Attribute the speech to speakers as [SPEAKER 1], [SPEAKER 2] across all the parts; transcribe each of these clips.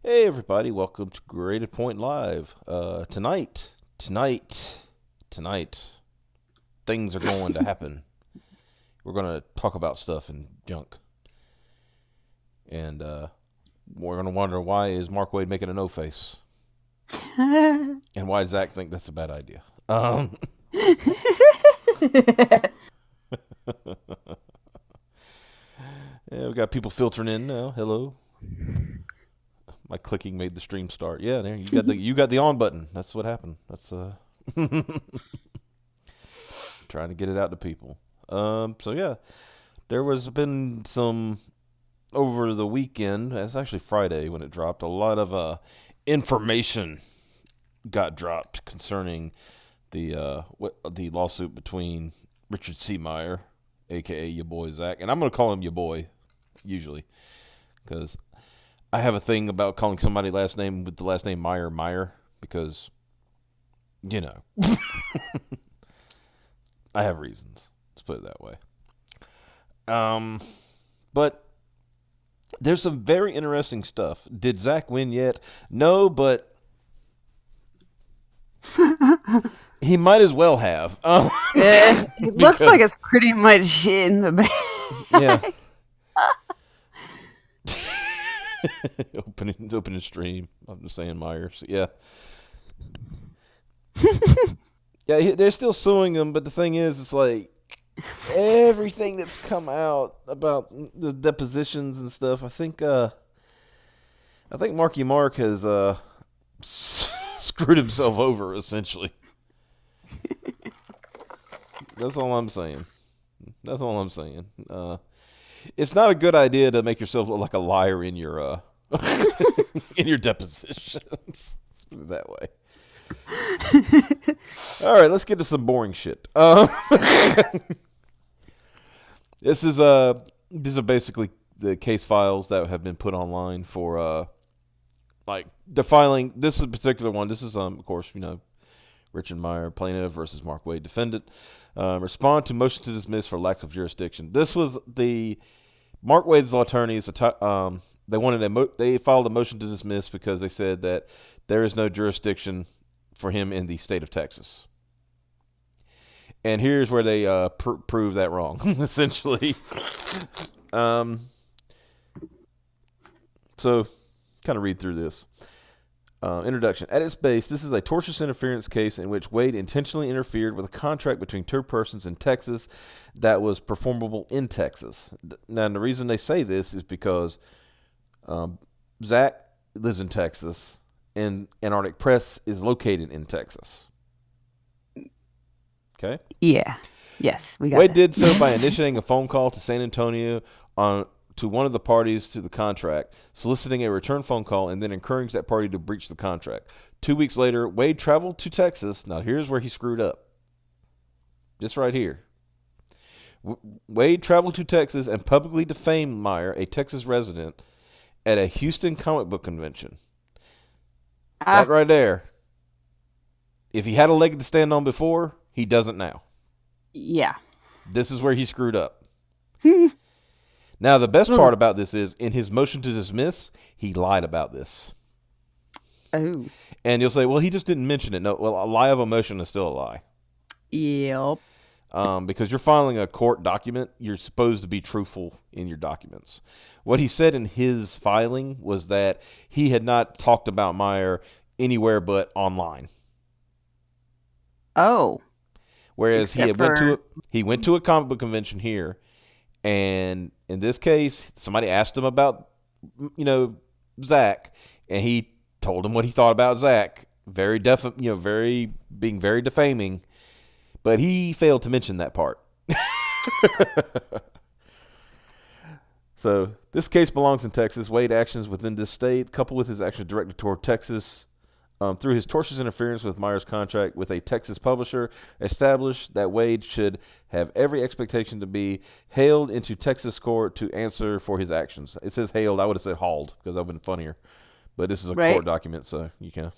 [SPEAKER 1] Hey everybody, welcome to Graded Point Live. Tonight, things are going to happen. We're going to talk about stuff and junk. And we're going to wonder, why is Mark Waid making a no face? And why does Zack think that's a bad idea? Yeah, we got people filtering in now. Hello. My clicking made the stream start. Yeah, there you got the on button. That's what happened. That's trying to get it out to people. So yeah, there was been some over the weekend. It's actually Friday when it dropped. A lot of information got dropped concerning the lawsuit between Richard C. Meyer, aka your boy Zack, and I'm gonna call him your boy usually because I have a thing about calling somebody last name with the last name Meyer because I have reasons. Let's put it that way. But there's some very interesting stuff. Did Zack win yet? No, but he might as well have.
[SPEAKER 2] It looks like it's pretty much in the bag.
[SPEAKER 1] Yeah. opening stream. I'm just saying Myers. Yeah. Yeah, they're still suing him, but the thing is, it's like everything that's come out about the depositions and stuff. I think Marky Mark has screwed himself over essentially. That's all I'm saying. It's not a good idea to make yourself look like a liar in your in your depositions. Let's put it that way. All right, let's get to some boring shit. These are basically the case files that have been put online for like the filing. This is a particular one. This is of course, Richard Meyer, plaintiff versus Mark Waid, defendant. Respond to motion to dismiss for lack of jurisdiction. This was the Mark Waid's attorneys. They filed a motion to dismiss because they said that there is no jurisdiction for him in the state of Texas. And here's where they prove that wrong, essentially. So, kind of read through this. Introduction. At its base, this is a tortious interference case in which Waid intentionally interfered with a contract between two persons in Texas that was performable in Texas. Now, the reason they say this is because Zack lives in Texas and Antarctic Press is located in Texas. Okay?
[SPEAKER 2] Yeah. Yes, we got
[SPEAKER 1] Waid
[SPEAKER 2] that.
[SPEAKER 1] did so by initiating a phone call to San Antonio to one of the parties to the contract, soliciting a return phone call, and then encouraging that party to breach the contract. 2 weeks later, Waid traveled to Texas. Now, here's where he screwed up. Just right here. Waid traveled to Texas and publicly defamed Meyer, a Texas resident, at a Houston comic book convention. That right there. If he had a leg to stand on before, he doesn't now.
[SPEAKER 2] Yeah.
[SPEAKER 1] This is where he screwed up. Now, the best part about this is, in his motion to dismiss, he lied about this.
[SPEAKER 2] Oh.
[SPEAKER 1] And you'll say, well, he just didn't mention it. No, well, a lie of omission is still a lie.
[SPEAKER 2] Yep.
[SPEAKER 1] Because you're filing a court document, you're supposed to be truthful in your documents. What he said in his filing was that he had not talked about Meyer anywhere but online.
[SPEAKER 2] Oh.
[SPEAKER 1] Whereas he went to a comic book convention here, and in this case, somebody asked him about, Zack, and he told him what he thought about Zack, very defaming, but he failed to mention that part. So this case belongs in Texas. Waid actions within this state, coupled with his actions directed toward Texas, through his tortious interference with Meyer's contract with a Texas publisher, established that Waid should have every expectation to be hailed into Texas court to answer for his actions. It says hailed. I would have said hauled because that would have been funnier. But this is a court document, so you can.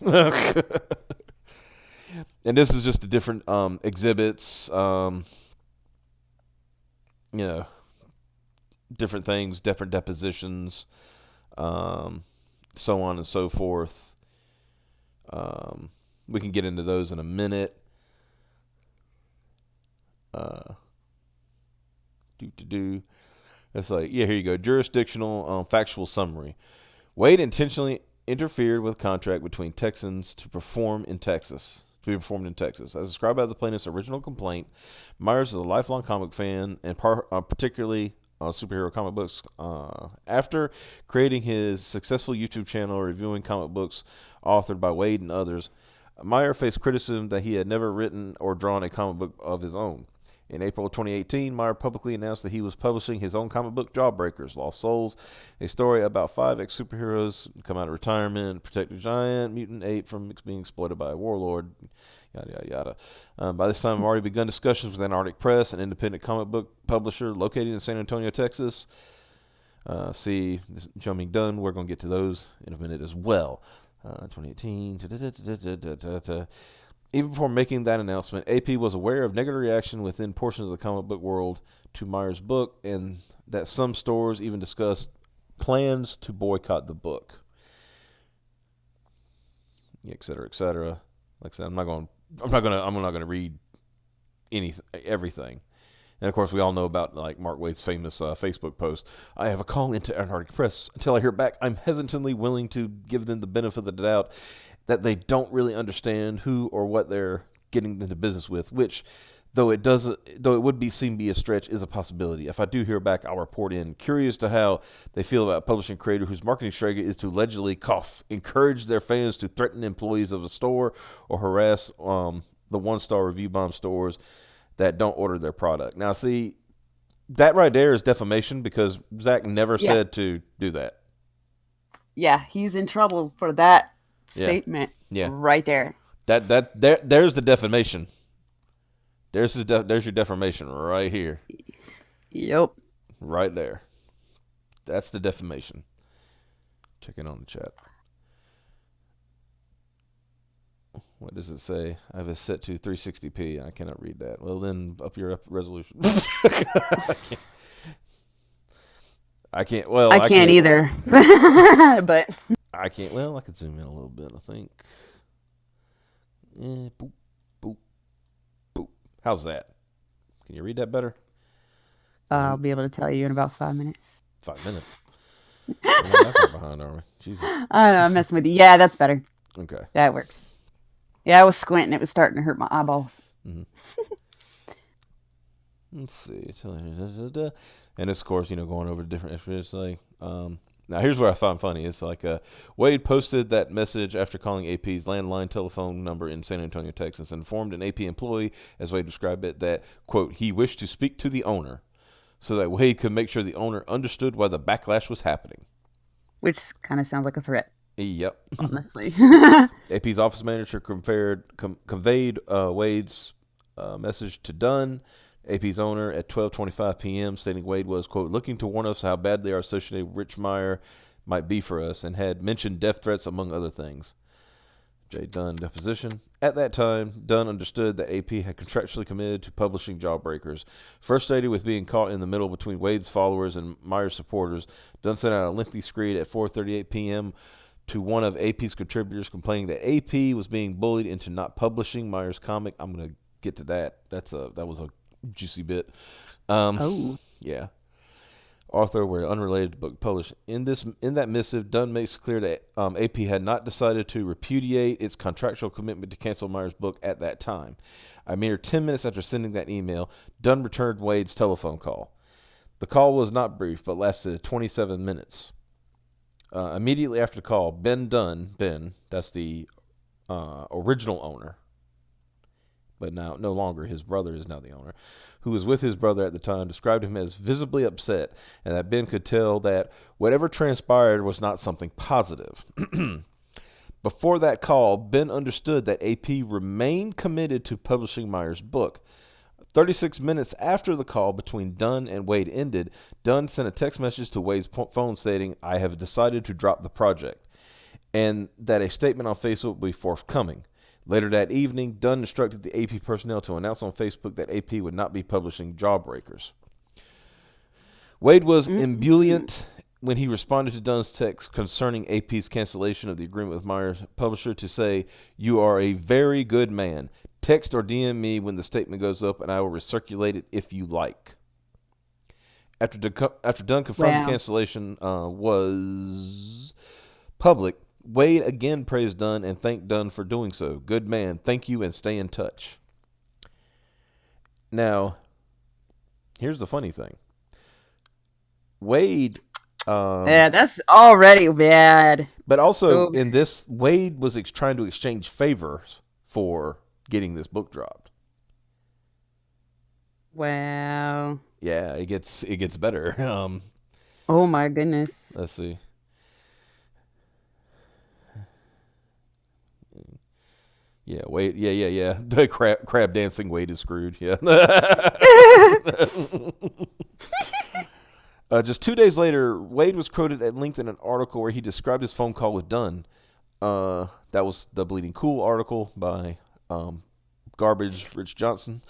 [SPEAKER 1] And this is just the different exhibits, different things, different depositions, so on and so forth. We can get into those in a minute. It's like, yeah, here you go. Jurisdictional factual summary. Waid intentionally interfered with a contract between Texans to be performed in Texas. As described by the plaintiff's original complaint, Myers is a lifelong comic fan and particularly superhero comic books. After creating his successful YouTube channel reviewing comic books authored by Waid and others, Meyer faced criticism that he had never written or drawn a comic book of his own. In April of 2018, Meyer publicly announced that he was publishing his own comic book, Jawbreakers, Lost Souls, a story about 5 ex-superheroes come out of retirement, protect a giant mutant ape from being exploited by a warlord, yada, yada, yada. By this time, I've already begun discussions with Antarctic Press, an independent comic book publisher located in San Antonio, Texas. See, jumping done. We're going to get to those in a minute as well. 2018. Even before making that announcement, AP was aware of negative reaction within portions of the comic book world to Meyer's book, and that some stores even discussed plans to boycott the book, et cetera, et cetera. Like I said, I'm not going to read everything. And of course, we all know about like Mark Waid's famous Facebook post. I have a call into Antarctic Press. Until I hear back, I'm hesitantly willing to give them the benefit of the doubt that they don't really understand who or what they're getting into business with, which, though it would seem to be a stretch, is a possibility. If I do hear back, I'll report in. Curious to how they feel about a publishing creator whose marketing strategy is to allegedly encourage their fans to threaten employees of a store or harass the one-star review bomb stores that don't order their product. Now, see, that right there is defamation because Zack never said to do that.
[SPEAKER 2] Yeah, he's in trouble for that statement.
[SPEAKER 1] Yeah.
[SPEAKER 2] Right there.
[SPEAKER 1] There's the defamation. There's your defamation right here.
[SPEAKER 2] Yep.
[SPEAKER 1] Right there. That's the defamation. Check in on the chat. What does it say? I have it set to 360p. I cannot read that. Well, then up your resolution. I can't. Well,
[SPEAKER 2] I can't either. But
[SPEAKER 1] I can't. Well, I could zoom in a little bit, I think. Boop, boop, boop. How's that? Can you read that better?
[SPEAKER 2] I'll be able to tell you in about 5 minutes.
[SPEAKER 1] 5 minutes? We're not that far behind, are we? Jesus.
[SPEAKER 2] I know, I'm messing with you. Yeah, that's better.
[SPEAKER 1] Okay.
[SPEAKER 2] That works. Yeah, I was squinting. It was starting to hurt my eyeballs.
[SPEAKER 1] Mm-hmm. Let's see. And this, of course, going over different experiences. Like, now, here's what I found funny. It's like Waid posted that message after calling AP's landline telephone number in San Antonio, Texas, and informed an AP employee, as Waid described it, that, quote, he wished to speak to the owner so that Waid could make sure the owner understood why the backlash was happening.
[SPEAKER 2] Which kind of sounds like a threat.
[SPEAKER 1] Yep.
[SPEAKER 2] Honestly.
[SPEAKER 1] AP's office manager conveyed Waid's message to Dunn, AP's owner, at 12:25 p.m., stating Waid was, quote, looking to warn us how badly our associated Rich Meyer might be for us, and had mentioned death threats, among other things. J. Dunn deposition. At that time, Dunn understood that AP had contractually committed to publishing Jawbreakers. Frustrated with being caught in the middle between Waid's followers and Meyer's supporters, Dunn sent out a lengthy screed at 4:38 p.m. to one of AP's contributors, complaining that AP was being bullied into not publishing Meyer's comic. I'm going to get to that. That was a juicy bit. Yeah. Author were unrelated book published. In that missive, Dunn makes clear that AP had not decided to repudiate its contractual commitment to cancel Meyer's book at that time. A mere 10 minutes after sending that email, Dunn returned Waid's telephone call. The call was not brief, but lasted 27 minutes. Immediately after the call, Ben, that's the original owner, but now no longer, his brother is now the owner, who was with his brother at the time, described him as visibly upset, and that Ben could tell that whatever transpired was not something positive. Before that call, Ben understood that AP remained committed to publishing Meyer's book. 36 minutes after the call between Dunn and Waid ended, Dunn sent a text message to Waid's phone stating, I have decided to drop the project, and that a statement on Facebook will be forthcoming. Later that evening, Dunn instructed the AP personnel to announce on Facebook that AP would not be publishing Jawbreakers. Waid was ebullient when he responded to Dunn's text concerning AP's cancellation of the agreement with Myers' publisher to say, "You are a very good man. Text or DM me when the statement goes up, and I will recirculate it if you like." After Dunn confirmed the cancellation was public, Waid again praised Dunn and thanked Dunn for doing so. "Good man. Thank you, and stay in touch." Now, here's the funny thing. Waid...
[SPEAKER 2] yeah, that's already bad.
[SPEAKER 1] But also, in this, Waid was trying to exchange favors for getting this book dropped.
[SPEAKER 2] Wow.
[SPEAKER 1] Yeah, it gets better.
[SPEAKER 2] Oh my goodness.
[SPEAKER 1] Let's see. Yeah, Waid. Yeah. The crab dancing Waid is screwed. Yeah. Just 2 days later, Waid was quoted at length in an article where he described his phone call with Dunn. That was the Bleeding Cool article by Garbage Rich Johnson.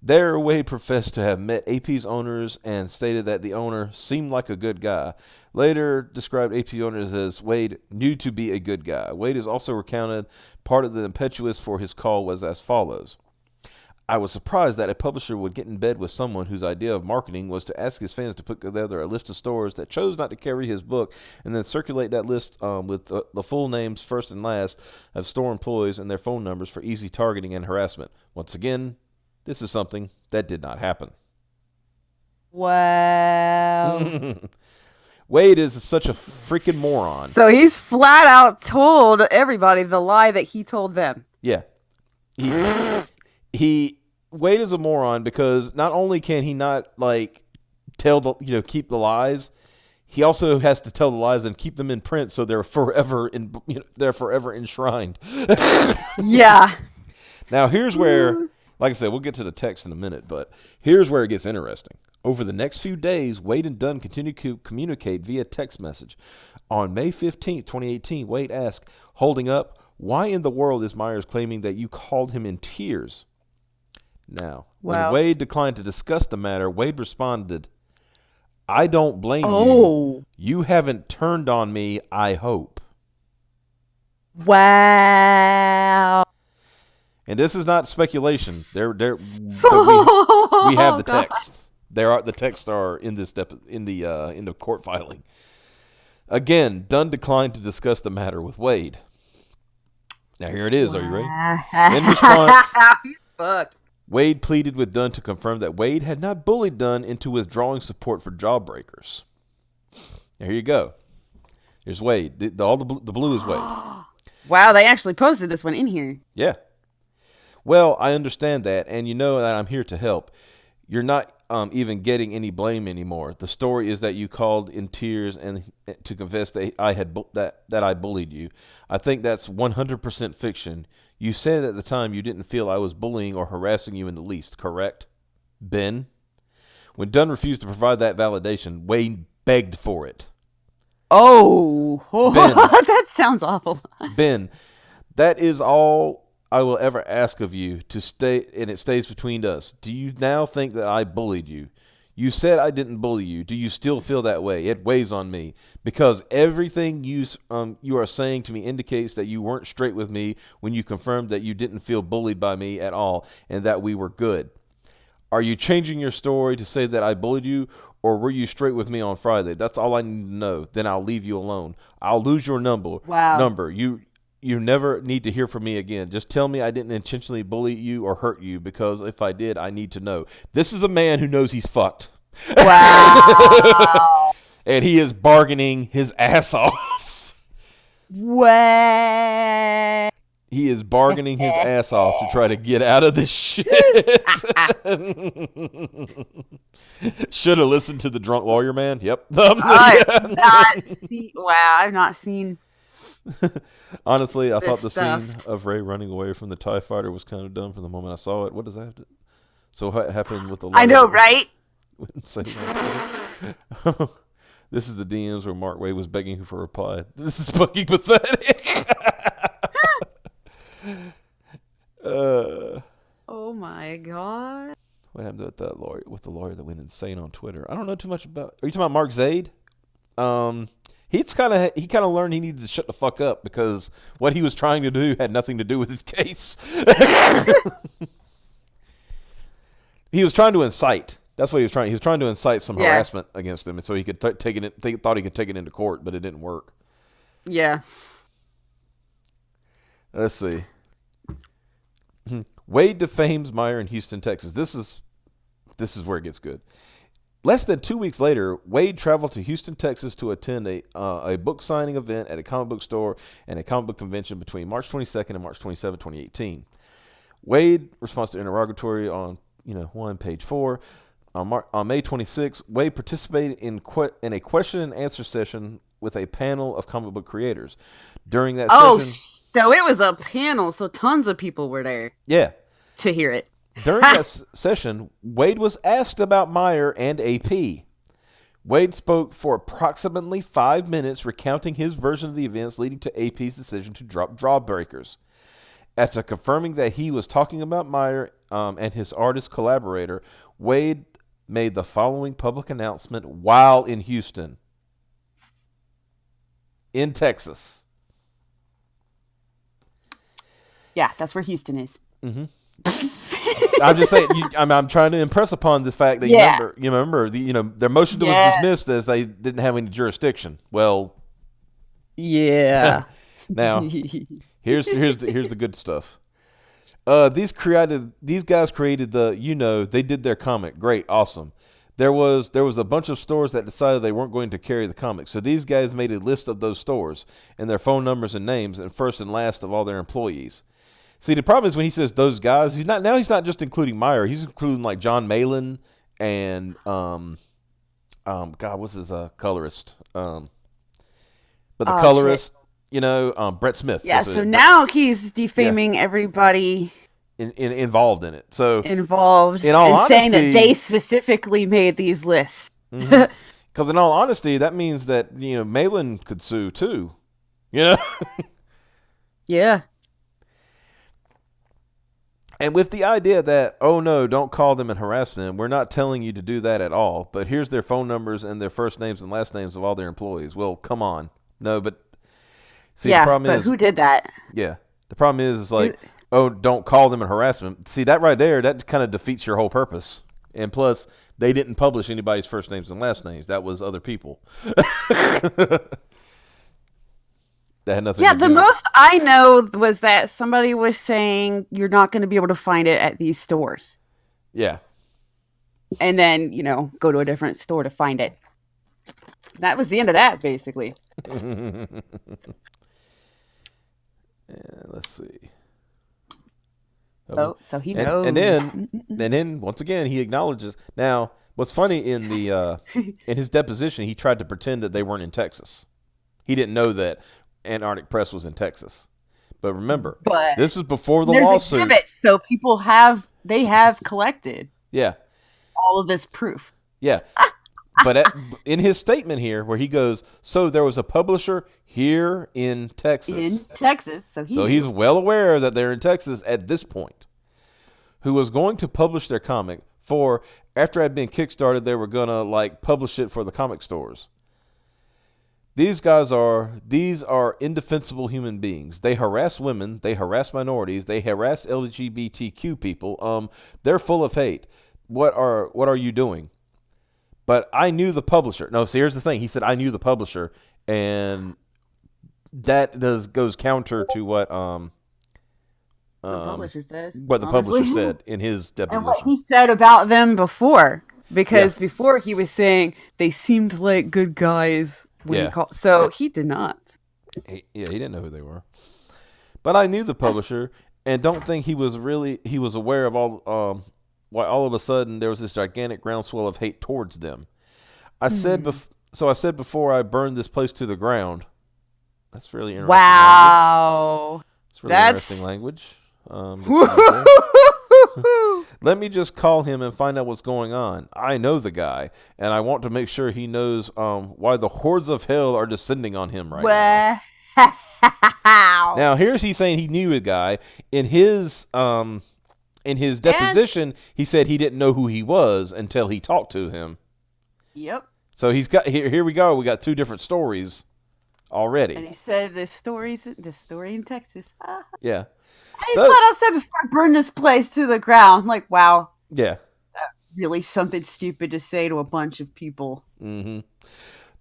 [SPEAKER 1] There, Waid professed to have met AP's owners and stated that the owner seemed like a good guy. Later described AP owners as Waid knew to be a good guy. Waid is also recounted part of the impetus for his call was as follows. "I was surprised that a publisher would get in bed with someone whose idea of marketing was to ask his fans to put together a list of stores that chose not to carry his book and then circulate that list with the full names, first and last, of store employees and their phone numbers for easy targeting and harassment. Once again, this is something that did not happen."
[SPEAKER 2] Wow.
[SPEAKER 1] Waid is such a freaking moron.
[SPEAKER 2] So he's flat out told everybody the lie that he told them.
[SPEAKER 1] Yeah. Waid is a moron because not only can he not keep the lies, he also has to tell the lies and keep them in print so they're forever enshrined.
[SPEAKER 2] Yeah.
[SPEAKER 1] Now here's where, like I said, we'll get to the text in a minute, but here's where it gets interesting. Over the next few days, Waid and Dunn continued to communicate via text message. On May 15th, 2018, Waid asked, holding up, "Why in the world is Myers claiming that you called him in tears?" Now, when Waid declined to discuss the matter, Waid responded, "I don't blame you. You haven't turned on me, I hope."
[SPEAKER 2] Wow.
[SPEAKER 1] And this is not speculation. We have the text. The texts are in this in the court filing. Again, Dunn declined to discuss the matter with Waid. Now here it is. Are you ready? In response,
[SPEAKER 2] he's fucked.
[SPEAKER 1] Waid pleaded with Dunn to confirm that Waid had not bullied Dunn into withdrawing support for Jawbreakers. Now, here you go. Here's Waid. The blue is Waid.
[SPEAKER 2] Wow, they actually posted this one in here.
[SPEAKER 1] Yeah. "Well, I understand that, and you know that I'm here to help. You're not even getting any blame anymore. The story is that you called in tears and to confess that I bullied you. I think that's 100% fiction. You said at the time you didn't feel I was bullying or harassing you in the least, correct? Ben?" When Dunn refused to provide that validation, Waid begged for it.
[SPEAKER 2] Oh,
[SPEAKER 1] Ben,
[SPEAKER 2] that sounds awful.
[SPEAKER 1] "Ben, that is all I will ever ask of you to stay, and it stays between us. Do you now think that I bullied you? You said I didn't bully you. Do you still feel that way? It weighs on me because everything you are saying to me indicates that you weren't straight with me when you confirmed that you didn't feel bullied by me at all and that we were good. Are you changing your story to say that I bullied you, or were you straight with me on Friday? That's all I need to know. Then I'll leave you alone. I'll lose your number.
[SPEAKER 2] Wow.
[SPEAKER 1] You never need to hear from me again. Just tell me I didn't intentionally bully you or hurt you, because if I did, I need to know." This is a man who knows he's fucked.
[SPEAKER 2] Wow.
[SPEAKER 1] And he is bargaining his ass off.
[SPEAKER 2] What?
[SPEAKER 1] He is bargaining his ass off to try to get out of this shit. Should have listened to the drunk lawyer man. Yep.
[SPEAKER 2] I've not seen.
[SPEAKER 1] Honestly, I thought the
[SPEAKER 2] stuff.
[SPEAKER 1] scene of Ray running away from the TIE fighter was kind of dumb from the moment I saw it. What does that have to... So what happened with the...
[SPEAKER 2] I know, right?
[SPEAKER 1] This is the DMs where Mark Waid was begging for a reply. This is fucking pathetic.
[SPEAKER 2] Oh my god.
[SPEAKER 1] What happened with the lawyer that went insane on Twitter? I don't know too much about. Are you talking about Mark Zaid? He kind of learned he needed to shut the fuck up because what he was trying to do had nothing to do with his case. He was trying to incite. That's what he was trying. He was trying to incite some harassment against him, and so he could thought he could take it into court, but it didn't work.
[SPEAKER 2] Yeah.
[SPEAKER 1] Let's see. Waid defames Meyer in Houston, Texas. This is where it gets good. Less than 2 weeks later, Waid traveled to Houston, Texas to attend a book signing event at a comic book store and a comic book convention between March 22nd and March 27, 2018. Waid responds to interrogatory on page 4. On May 26, Waid participated in a question and answer session with a panel of comic book creators. During that session,
[SPEAKER 2] so it was a panel, so tons of people were there.
[SPEAKER 1] Yeah,
[SPEAKER 2] to hear it.
[SPEAKER 1] During that session, Waid was asked about Meyer and AP. Waid spoke for approximately 5 minutes, recounting his version of the events leading to AP's decision to drop Jawbreakers. After confirming that he was talking about Meyer and his artist collaborator, Waid made the following public announcement while in Houston, in Texas.
[SPEAKER 2] Yeah, that's where Houston is.
[SPEAKER 1] Mm-hmm. I'm just saying. I'm trying to impress upon this fact that you remember their motion was dismissed as they didn't have any jurisdiction. Well,
[SPEAKER 2] yeah.
[SPEAKER 1] Now, here's the good stuff. These guys created they did their comic. Great, awesome. There was a bunch of stores that decided they weren't going to carry the comic. So these guys made a list of those stores and their phone numbers and names and first and last of all their employees. See, the problem is when he says those guys, he's not just including Meyer. He's including like John Malin and what's his colorist? But the colorist, Brett Smith.
[SPEAKER 2] Yeah. So now he's defaming everybody
[SPEAKER 1] involved in it. So
[SPEAKER 2] involved
[SPEAKER 1] in all honesty,
[SPEAKER 2] saying that they specifically made these lists.
[SPEAKER 1] Because in all honesty, that means that Malin could sue too. Yeah. And with the idea that, oh no, don't call them in harassment, we're not telling you to do that at all, but here's their phone numbers and their first names and last names of all their employees. Well, come on. No, but see, the problem is,
[SPEAKER 2] who did that?
[SPEAKER 1] Yeah. The problem is like, oh, don't call them in harassment. See, that right there, that kind of defeats your whole purpose. And plus, they didn't publish anybody's first names and last names. That was other people. That had nothing to do.
[SPEAKER 2] The most I know was that somebody was saying you're not going to be able to find it at these stores.
[SPEAKER 1] Yeah.
[SPEAKER 2] And then, go to a different store to find it. That was the end of that, basically.
[SPEAKER 1] Let's see.
[SPEAKER 2] So he knows.
[SPEAKER 1] And then once again, he acknowledges. Now, what's funny in his deposition, he tried to pretend that they weren't in Texas. He didn't know that Antarctic Press was in Texas. But remember, this is before the lawsuit.
[SPEAKER 2] Exhibit, so people have collected all of this proof.
[SPEAKER 1] Yeah. But in his statement here, where he goes, so there was a publisher here in Texas.
[SPEAKER 2] So
[SPEAKER 1] he's well aware that they're in Texas at this point, who was going to publish their comic for, after it had been kickstarted, they were going to publish it for the comic stores. These are indefensible human beings. They harass women. They harass minorities. They harass LGBTQ people. They're full of hate. What are you doing? But I knew the publisher. No, see, here's the thing. He said, I knew the publisher. And that goes counter to what
[SPEAKER 2] the publisher says.
[SPEAKER 1] What the publisher said in his deposition.
[SPEAKER 2] And what he said about them before. Because before he was saying they seemed like good guys. So he did not.
[SPEAKER 1] He didn't know who they were. But I knew the publisher and don't think he was aware of all why all of a sudden there was this gigantic groundswell of hate towards them. I said before I burned this place to the ground. That's really interesting.
[SPEAKER 2] Wow.
[SPEAKER 1] It's really interesting language. Let me just call him and find out what's going on. I know the guy, and I want to make sure he knows why the hordes of hell are descending on him right now. Now, he's saying he knew a guy. In his in his deposition, he said he didn't know who he was until he talked to him.
[SPEAKER 2] Yep.
[SPEAKER 1] So he's got here we go. We got 2 different stories already.
[SPEAKER 2] And he said this story in Texas.
[SPEAKER 1] Yeah.
[SPEAKER 2] I just thought outside before I burn this place to the ground. Like, wow.
[SPEAKER 1] Yeah.
[SPEAKER 2] That's really something stupid to say to a bunch of people.
[SPEAKER 1] Mm-hmm.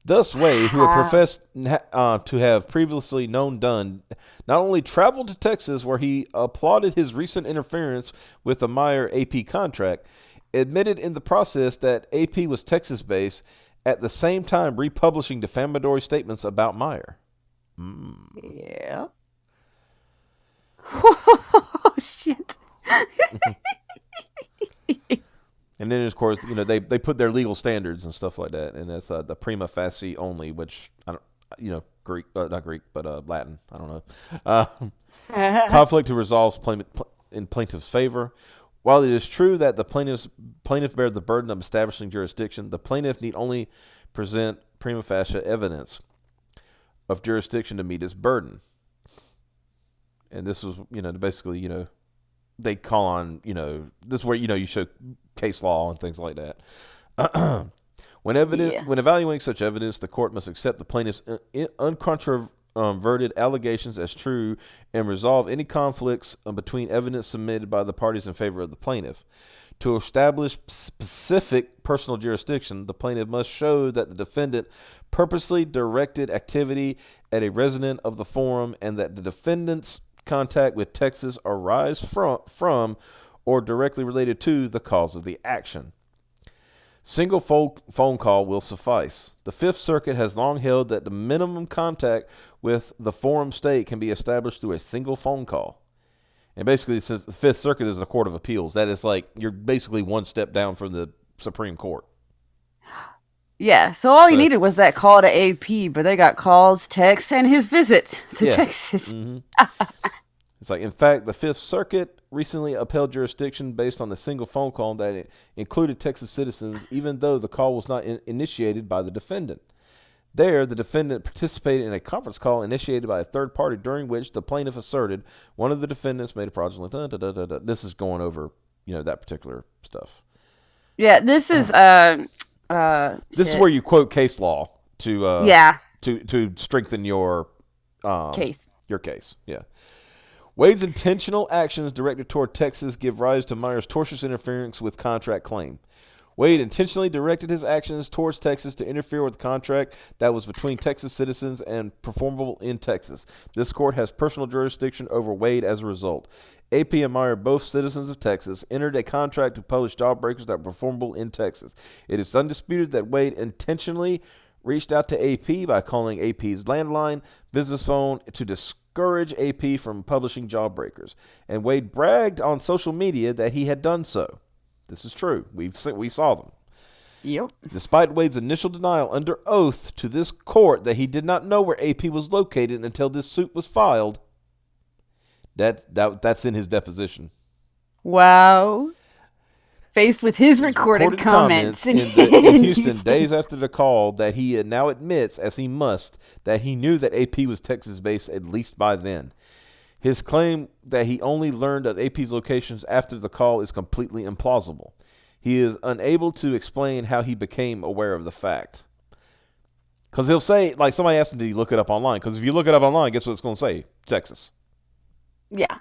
[SPEAKER 1] Thus, Waid, who had professed to have previously known Dunn, not only traveled to Texas where he applauded his recent interference with the Meyer AP contract, admitted in the process that AP was Texas-based, at the same time republishing defamatory statements about Meyer.
[SPEAKER 2] Yeah. Oh, shit.
[SPEAKER 1] And then, of course, they put their legal standards and stuff like that, and that's the prima facie only, which I don't, Greek, not Greek, but Latin. I don't know. Conflict who resolves in plaintiff's favor. While it is true that the plaintiff bears the burden of establishing jurisdiction, the plaintiff need only present prima facie evidence of jurisdiction to meet its burden. And this was, basically, they call on, this is where, you show case law and things like that. When evaluating such evidence, the court must accept the plaintiff's uncontroverted allegations as true and resolve any conflicts between evidence submitted by the parties in favor of the plaintiff. To establish specific personal jurisdiction, the plaintiff must show that the defendant purposely directed activity at a resident of the forum and that the defendant's contact with Texas arise from or directly related to the cause of the action. Single phone call will suffice. The Fifth Circuit has long held that the minimum contact with the forum state can be established through a single phone call. And basically, since the Fifth Circuit is the Court of Appeals, that is like you're basically one step down from the Supreme Court.
[SPEAKER 2] Yeah, so all he needed was that call to AP, but they got calls, texts, and his visit to Texas.
[SPEAKER 1] Mm-hmm. It's like, in fact, the Fifth Circuit recently upheld jurisdiction based on the single phone call that it included Texas citizens, even though the call was not initiated by the defendant. There, the defendant participated in a conference call initiated by a third party during which the plaintiff asserted one of the defendants made a fraudulent. This is going over, that particular stuff.
[SPEAKER 2] Yeah, this is
[SPEAKER 1] this is where you quote case law to strengthen your
[SPEAKER 2] case.
[SPEAKER 1] Your case, yeah. Waid's intentional actions directed toward Texas give rise to Meyer's tortious interference with contract claim. Waid intentionally directed his actions towards Texas to interfere with the contract that was between Texas citizens and performable in Texas. This court has personal jurisdiction over Waid as a result. AP and Meyer, both citizens of Texas, entered a contract to publish jawbreakers that were performable in Texas. It is undisputed that Waid intentionally reached out to AP by calling AP's landline business phone to discourage AP from publishing jawbreakers. And Waid bragged on social media that he had done so. This is true. We saw them.
[SPEAKER 2] Yep.
[SPEAKER 1] Despite Waid's initial denial under oath to this court that he did not know where AP was located until this suit was filed, that's in his deposition.
[SPEAKER 2] Wow. Faced with his recorded comments
[SPEAKER 1] in Houston days after the call that he now admits, as he must, that he knew that AP was Texas-based at least by then. His claim that he only learned of AP's locations after the call is completely implausible. He is unable to explain how he became aware of the fact. Because he'll say, like somebody asked him, did he look it up online? Because if you look it up online, guess what it's going to say? Texas.
[SPEAKER 2] Yeah.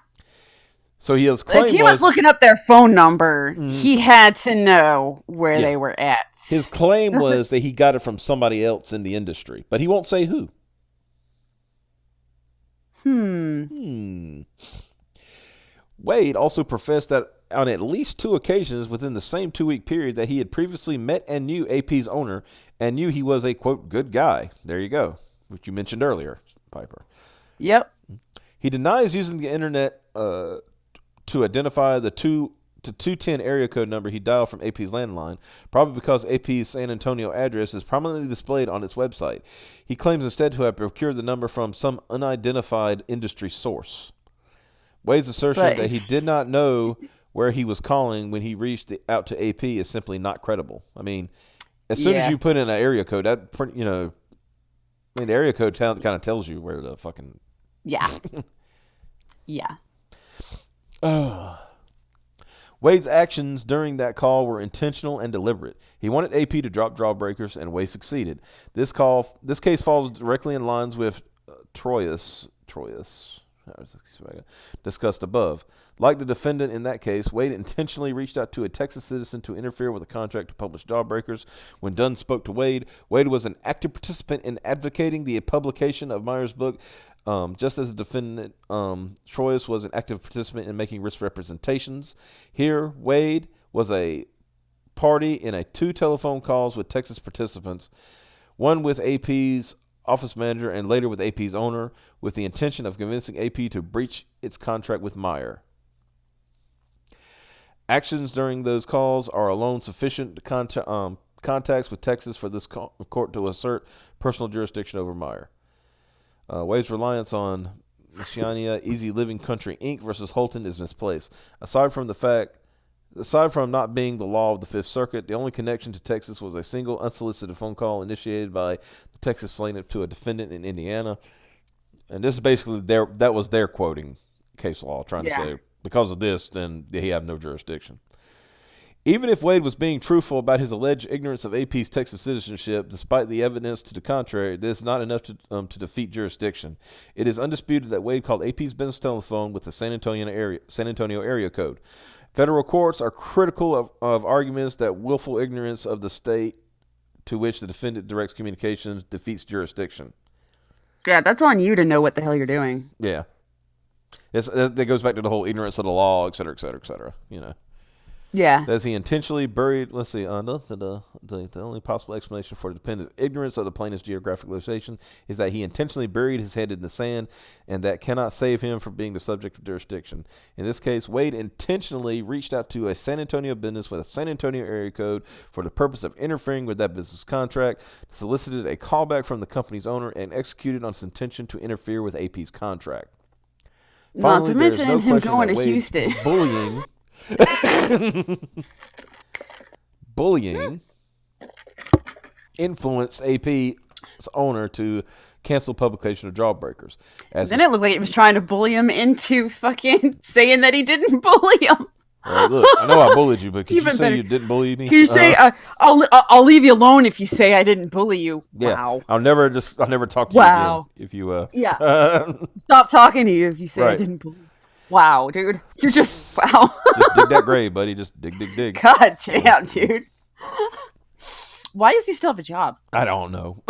[SPEAKER 1] So his claim
[SPEAKER 2] if he was looking up their phone number, he had to know where they were at.
[SPEAKER 1] His claim was that he got it from somebody else in the industry, but he won't say who. Waid also professed that on at least 2 occasions within the same 2-week period that he had previously met and knew AP's owner and knew he was a, quote, good guy. There you go, which you mentioned earlier, Piper.
[SPEAKER 2] Yep.
[SPEAKER 1] He denies using the internet to identify the 210 area code number he dialed from AP's landline, probably because AP's San Antonio address is prominently displayed on its website. He claims instead to have procured the number from some unidentified industry source. Waid's assertion that he did not know where he was calling when he reached out to AP is simply not credible. I mean, as soon as you put in an area code, that the area code kind of tells you where the fucking
[SPEAKER 2] yeah.
[SPEAKER 1] Wade's actions during that call were intentional and deliberate. He wanted AP to drop Jawbreakers, and Wade succeeded. This case falls directly in lines with Troyes discussed above. Like the defendant in that case, Waid intentionally reached out to a Texas citizen to interfere with a contract to publish Jawbreakers. When Dunn spoke to Waid, Waid was an active participant in advocating the publication of Meyer's book, just as the defendant, Troyes, was an active participant in making risk representations. Here, Waid was a party in 2 telephone calls with Texas participants, one with AP's office manager and later with AP's owner, with the intention of convincing AP to breach its contract with Meyer. Actions during those calls are alone sufficient contacts with Texas for this court to assert personal jurisdiction over Meyer. Wade's reliance on Michiana Easy Living Country Inc. versus Holton is misplaced. Aside from not being the law of the Fifth Circuit, the only connection to Texas was a single unsolicited phone call initiated by the Texas plaintiff to a defendant in Indiana. And this is basically that was their quoting case law, trying to say, because of this, then he have no jurisdiction. Even if Waid was being truthful about his alleged ignorance of AP's Texas citizenship, despite the evidence to the contrary, this is not enough to defeat jurisdiction. It is undisputed that Waid called AP's business telephone with the San Antonio area code. Federal courts are critical of arguments that willful ignorance of the state to which the defendant directs communications defeats jurisdiction.
[SPEAKER 2] Yeah, that's on you to know what the hell you're doing.
[SPEAKER 1] Yeah. That goes back to the whole ignorance of the law, et cetera, et cetera, et cetera,
[SPEAKER 2] Yeah.
[SPEAKER 1] As he intentionally buried, let's see, the only possible explanation for the defendant's ignorance of the plaintiff's geographic location is that he intentionally buried his head in the sand, and that cannot save him from being the subject of jurisdiction. In this case, Waid intentionally reached out to a San Antonio business with a San Antonio area code for the purpose of interfering with that business contract, solicited a callback from the company's owner, and executed on his intention to interfere with AP's contract. Finally,
[SPEAKER 2] not to mention him going to Houston.
[SPEAKER 1] Bullying influenced AP's owner to cancel publication of Jawbreakers.
[SPEAKER 2] Then it looked like he was trying to bully him into fucking saying that he didn't bully him.
[SPEAKER 1] Look, I know I bullied you, but could you say you didn't bully me?
[SPEAKER 2] Can you say I'll leave you alone if you say I didn't bully you?
[SPEAKER 1] Yeah.
[SPEAKER 2] Wow.
[SPEAKER 1] I'll never talk to you again if you
[SPEAKER 2] stop talking to you if you say I didn't bully you. Wow, dude. You're just wow.
[SPEAKER 1] Just dig that grave, buddy. Just dig.
[SPEAKER 2] God damn, dude. Why does he still have a job?
[SPEAKER 1] I don't know.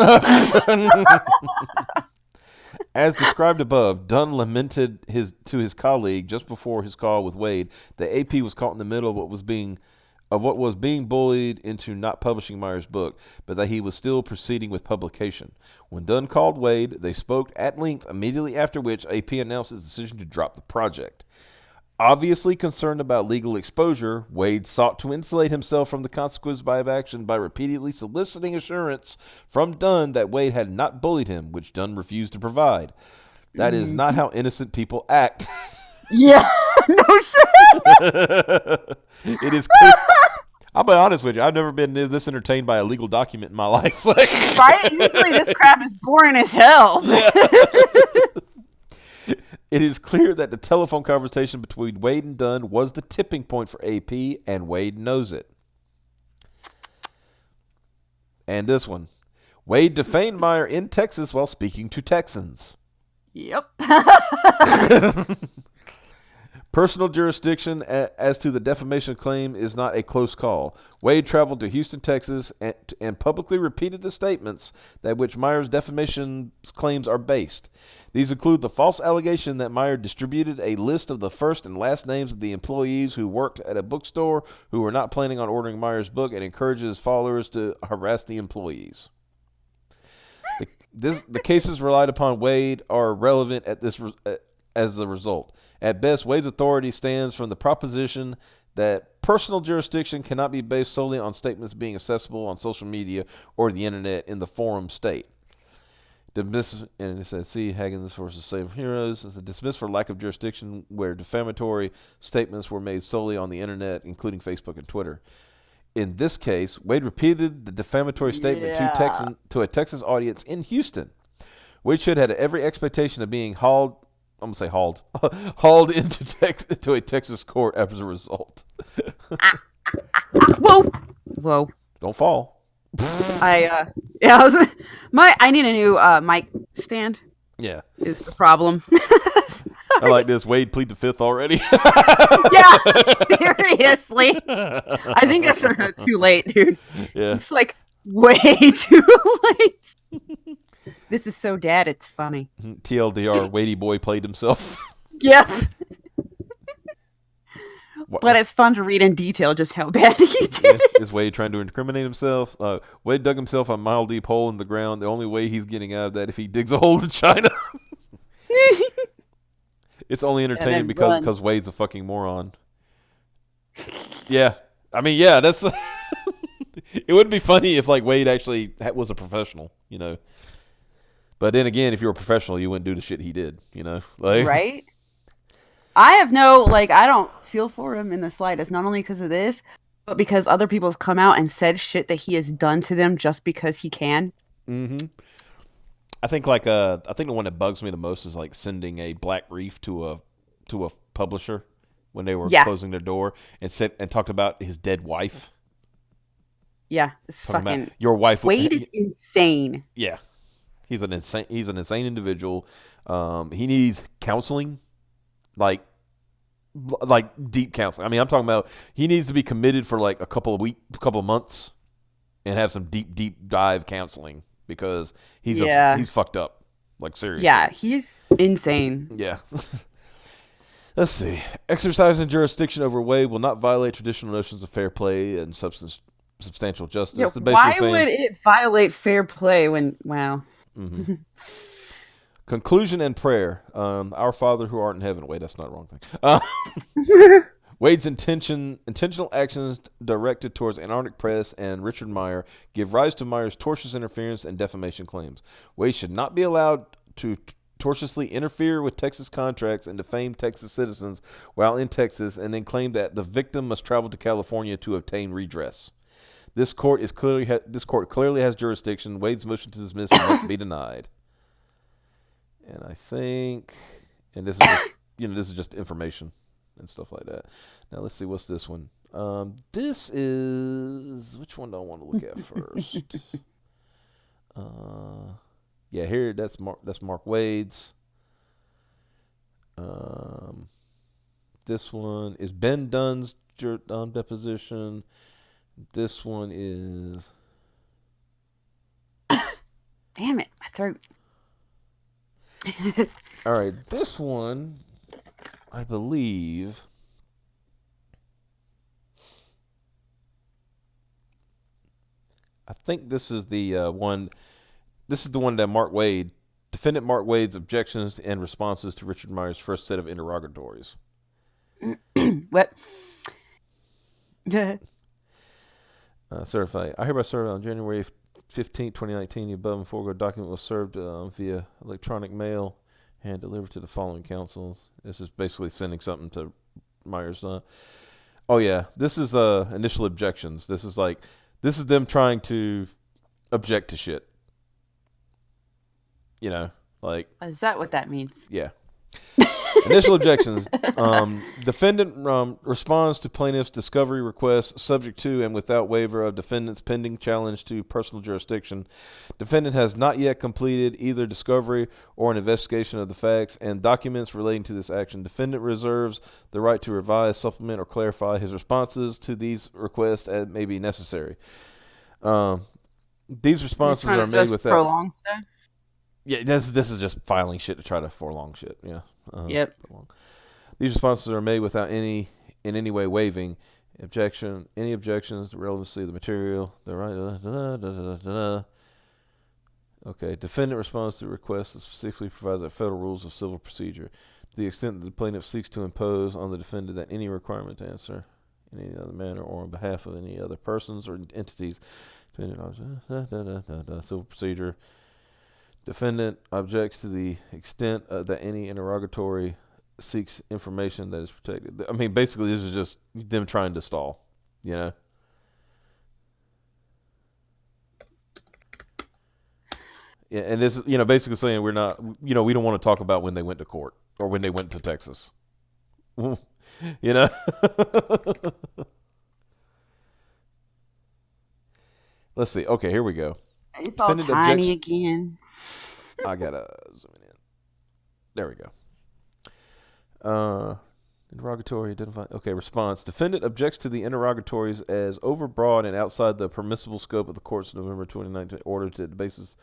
[SPEAKER 1] As described above, Dunn lamented to his colleague just before his call with Waid that AP was caught in the middle of what was being bullied into not publishing Meyer's book, but that he was still proceeding with publication. When Dunn called Waid, they spoke at length, immediately after which AP announced his decision to drop the project. Obviously concerned about legal exposure, Waid sought to insulate himself from the consequences of action by repeatedly soliciting assurance from Dunn that Waid had not bullied him, which Dunn refused to provide. That is not how innocent people act.
[SPEAKER 2] Yeah, no shit.
[SPEAKER 1] It is clear. I'll be honest with you. I've never been this entertained by a legal document in my life.
[SPEAKER 2] Right? Usually this crap is boring as hell.
[SPEAKER 1] Yeah. It is clear that the telephone conversation between Waid and Dunn was the tipping point for AP, and Waid knows it. And this one. Waid defamed Meyer in Texas while speaking to Texans.
[SPEAKER 2] Yep.
[SPEAKER 1] Personal jurisdiction as to the defamation claim is not a close call. Waid traveled to Houston, Texas, and publicly repeated the statements that which Meyer's defamation claims are based. These include the false allegation that Meyer distributed a list of the first and last names of the employees who worked at a bookstore who were not planning on ordering Meyer's book and encouraged his followers to harass the employees. The cases relied upon Waid are relevant as the result. At best, Waid's authority stands from the proposition that personal jurisdiction cannot be based solely on statements being accessible on social media or the internet in the forum state. And it says, see, Hagen's versus Save Heroes is dismissed for lack of jurisdiction where defamatory statements were made solely on the internet, including Facebook and Twitter. In this case, Waid repeated the defamatory statement to a Texas audience in Houston. Waid should have had every expectation of being hauled gonna say hauled, hauled into a Texas court as a result.
[SPEAKER 2] Whoa.
[SPEAKER 1] Don't fall.
[SPEAKER 2] I need a new mic stand.
[SPEAKER 1] Yeah.
[SPEAKER 2] Is the problem.
[SPEAKER 1] I like this. Waid plead the fifth already.
[SPEAKER 2] Yeah, seriously. I think it's too late, dude.
[SPEAKER 1] Yeah.
[SPEAKER 2] It's like way too late. This is so dad, it's funny.
[SPEAKER 1] TLDR, Wady boy played himself.
[SPEAKER 2] Yep. But it's fun to read in detail just how bad he did it.
[SPEAKER 1] Is Waid trying to incriminate himself? Waid dug himself a mile deep hole in the ground. The only way he's getting out of that if he digs a hole in China. It's only entertaining because Wade's a fucking moron. Yeah. I mean, yeah, that's... It would be funny if, like, Waid actually was a professional, you know. But then again, if you were a professional, you wouldn't do the shit he did, you know. Like,
[SPEAKER 2] right? I have no, like, I don't feel for him in the slightest, not only because of this, but because other people have come out and said shit that he has done to them just because he can.
[SPEAKER 1] Mm-hmm. I think the one that bugs me the most is like sending a black reef to a publisher when they were closing their door and talked about his dead wife.
[SPEAKER 2] Yeah, it's fucking
[SPEAKER 1] your wife.
[SPEAKER 2] Waid is insane.
[SPEAKER 1] Yeah, he's an insane individual. He needs counseling, like deep counseling. I mean, I'm talking about he needs to be committed for like a couple of months and have some deep dive counseling. Because he's fucked up, like seriously.
[SPEAKER 2] Yeah, he's insane.
[SPEAKER 1] Yeah. Let's see. Exercising jurisdiction over Waid will not violate traditional notions of fair play and substantial justice.
[SPEAKER 2] Yeah, why would it violate fair play when? Wow.
[SPEAKER 1] Mm-hmm. Conclusion and prayer. Our Father who art in heaven. Wait, that's not the wrong thing. Wade's intentional actions directed towards Antarctic Press and Richard Meyer give rise to Meyer's tortious interference and defamation claims. Waid should not be allowed to tortiously interfere with Texas contracts and defame Texas citizens while in Texas, and then claim that the victim must travel to California to obtain redress. This court clearly has jurisdiction. Wade's motion to dismiss must be denied. And I think, and this is just information and stuff like that. Now let's see, what's this one? This is, which one do I want to look at first? Yeah, here that's Mark Wade's. This one is Ben Dunn's deposition. This one is.
[SPEAKER 2] Damn it, my throat.
[SPEAKER 1] All right, this one, I believe. I think this is the one. This is the one that defendant Mark Wade's objections and responses to Richard Meyer's first set of interrogatories.
[SPEAKER 2] What?
[SPEAKER 1] Certified. I hereby certify on January 15, 2019, the above and foregoing document was served via electronic mail and delivered to the following councils. This is basically sending something to Meyer's. Oh yeah, this is initial objections. This is them trying to object to shit. You know, like.
[SPEAKER 2] Is that what that means?
[SPEAKER 1] Yeah. Initial objections. Defendant responds to plaintiff's discovery request subject to and without waiver of defendant's pending challenge to personal jurisdiction. Defendant has not yet completed either discovery or an investigation of the facts and documents relating to this action. Defendant reserves the right to revise, supplement, or clarify his responses to these requests as may be necessary. These responses are made without
[SPEAKER 2] prolong stuff.
[SPEAKER 1] Yeah, this is just filing shit to try to prolong shit. Yeah.
[SPEAKER 2] Yep.
[SPEAKER 1] These responses are made without in any way waiving any objections to relevancy of the material. The right. Okay. Defendant responds to the request that specifically provides that federal rules of civil procedure. To the extent that the plaintiff seeks to impose on the defendant that any requirement to answer in any other manner or on behalf of any other persons or entities, depending on civil procedure. Defendant objects to the extent that any interrogatory seeks information that is protected. I mean, basically, this is just them trying to stall, you know? Yeah, and this is, basically saying we're not, we don't want to talk about when they went to court, or when they went to Texas. You know. Let's see. Okay, here we go.
[SPEAKER 2] It's all
[SPEAKER 1] Defendant
[SPEAKER 2] tiny
[SPEAKER 1] objects.
[SPEAKER 2] again.
[SPEAKER 1] I gotta zoom in. There we go. Interrogatory identify. Okay, response. Defendant objects to the interrogatories as overbroad and outside the permissible scope of the court's November 2019 order to the basis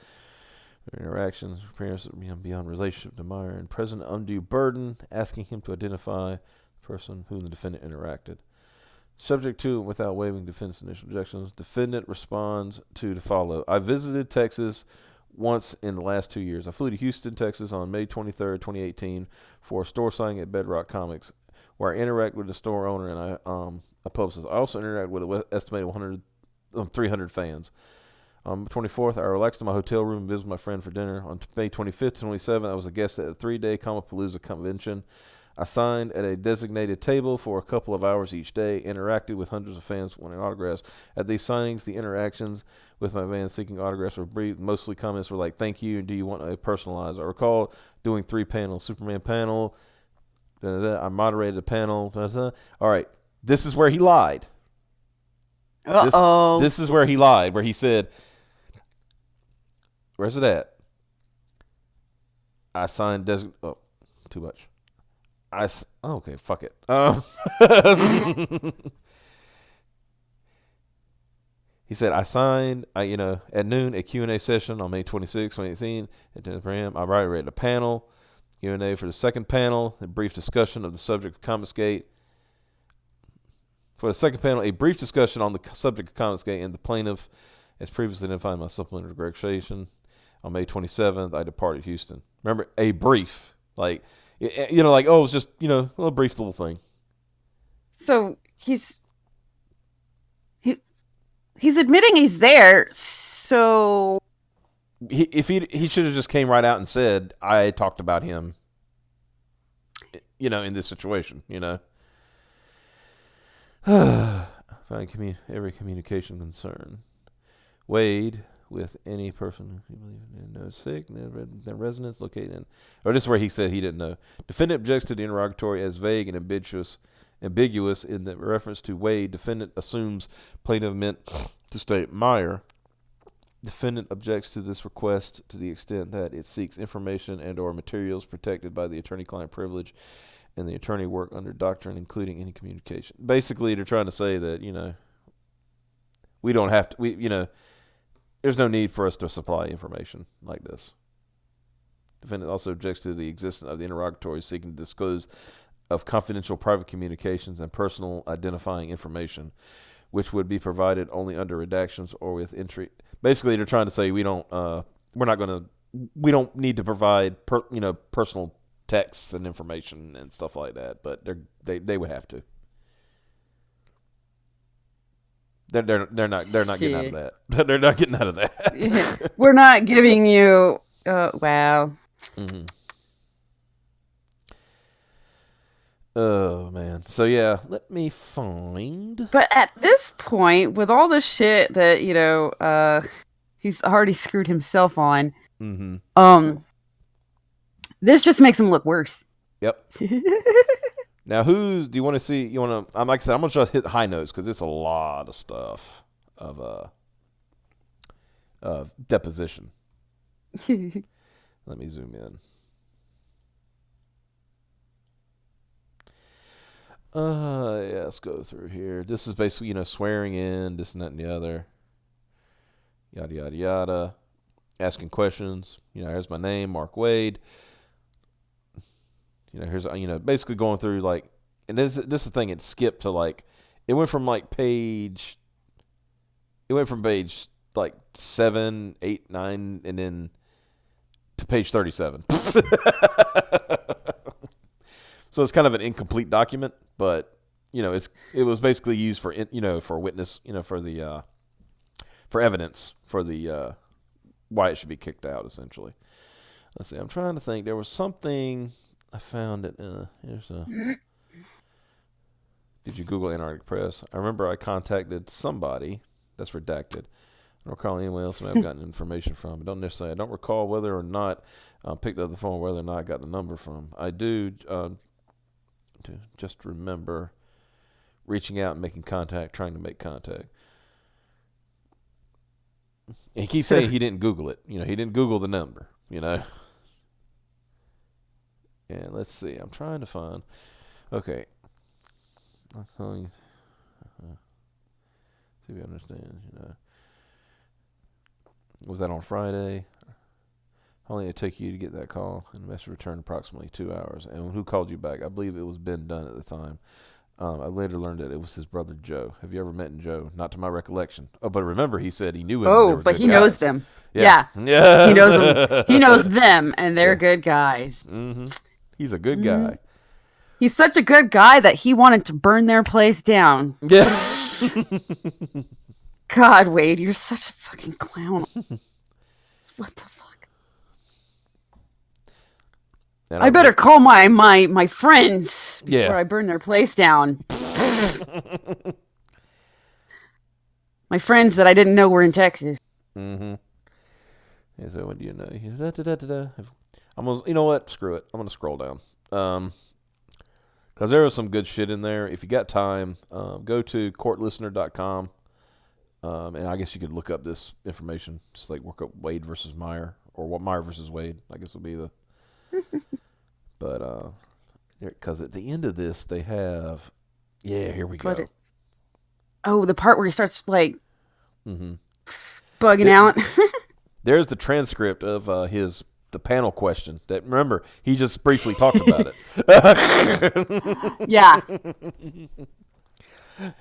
[SPEAKER 1] of interactions, appearance beyond relationship to Meyer, and present undue burden, asking him to identify the person whom the defendant interacted. Subject to and without waiving defense initial objections, defendant responds to the follow. I visited Texas once in the last 2 years. I flew to Houston, Texas on May 23rd, 2018 for a store signing at Bedrock Comics, where I interact with the store owner and a publicist. I also interact with an estimated 300 fans. On the 24th, I relaxed in my hotel room and visited my friend for dinner. On May 25th and 27th, I was a guest at a 3-day Comicpalooza convention. I signed at a designated table for a couple of hours each day, interacted with hundreds of fans wanting autographs. At these signings, the interactions with my fans seeking autographs were brief. Mostly comments were like, thank you, and do you want a personalized? I recall doing 3 panels. Superman panel, I moderated a panel. All right, this is where he lied.
[SPEAKER 2] Uh-oh.
[SPEAKER 1] This is where he lied, where he said, where's it at? I signed oh, too much. Okay, fuck it. He said, I signed, at noon, a Q&A session on May 26, 2018 at 10 p.m. I moderated a panel, Q&A for the second panel, a brief discussion of the subject of Confiscate. For the second panel, a brief discussion on the subject of Confiscate and the plaintiff, as previously identified in my supplemental declaration. On May 27th, I departed Houston. Remember, a brief, like, it was just, a little brief little thing.
[SPEAKER 2] So he's admitting he's there. So
[SPEAKER 1] he should have just came right out and said, I talked about him, in this situation, Find every communication concern. Waid with any person who knows sick, their residence located in. Or this is where he said he didn't know. Defendant objects to the interrogatory as vague and ambiguous in the reference to Waid. Defendant assumes plaintiff meant to state Meyer. Defendant objects to this request to the extent that it seeks information and or materials protected by the attorney-client privilege and the attorney work under doctrine, including any communication. Basically, they're trying to say that, we don't have to, there's no need for us to supply information like this. Defendant also objects to the existence of the interrogatory seeking to disclose of confidential private communications and personal identifying information, which would be provided only under redactions or with entry. Basically, they're trying to say we don't need to provide personal texts and information and stuff like that, but they would have to. They're not getting out of that. They're not getting out of that.
[SPEAKER 2] We're not giving you. Wow.
[SPEAKER 1] Mm-hmm. Oh man. So yeah, let me find.
[SPEAKER 2] But at this point, with all the shit that he's already screwed himself on.
[SPEAKER 1] Mm-hmm.
[SPEAKER 2] This just makes him look worse.
[SPEAKER 1] Yep. Now, do you want to see? Like I said, I'm gonna just hit high notes because it's a lot of stuff of deposition. Let me zoom in. Yeah, let's go through here. This is basically swearing in, this and that and the other. Yada yada yada. Asking questions. Here's my name, Mark Waid. Here's basically going through and this is the thing. It skipped to it went from page 7, 8, 9, and then to page 37. So it's kind of an incomplete document, but it was basically used for for witness, for evidence for the why it should be kicked out essentially. Let's see. I'm trying to think. There was something I found it. Did you Google Antarctic Press? I remember I contacted somebody that's redacted. I don't don't recall anyone else I've gotten information from. I don't recall whether or not picked up the phone, whether or not I got the number from. I do just remember reaching out and making contact, trying to make contact. And he keeps saying he didn't Google it. He didn't Google the number, And let's see. I'm trying to find. Okay. I'm telling you. See if you understand, Was that on Friday? How long did it take you to get that call? And the message returned approximately 2 hours. And who called you back? I believe it was Ben Dunn at the time. I later learned that it was his brother Joe. Have you ever met Joe? Not to my recollection. Oh, but remember, he said he knew him.
[SPEAKER 2] Oh, but he knows them. Yeah. He knows them. He knows them, and they're good guys.
[SPEAKER 1] Mm-hmm. He's a good guy.
[SPEAKER 2] He's such a good guy that he wanted to burn their place down.
[SPEAKER 1] Yeah.
[SPEAKER 2] God, Waid, you're such a fucking clown. What the fuck? I better call my friends before I burn their place down. My friends that I didn't know were in Texas.
[SPEAKER 1] Mm-hmm. Yeah, so what do you know? I'm gonna, you know what? Screw it. I'm gonna scroll down. Because there was some good shit in there. If you got time, go to courtlistener.com. And I guess you could look up this information. Just like work up Waid versus Meyer, or what Meyer versus Waid, I guess would be the. But because at the end of this they have, here we go.
[SPEAKER 2] The part where he starts like bugging out.
[SPEAKER 1] There's the transcript of the panel question. That, remember, he just briefly talked about it.
[SPEAKER 2] Yeah.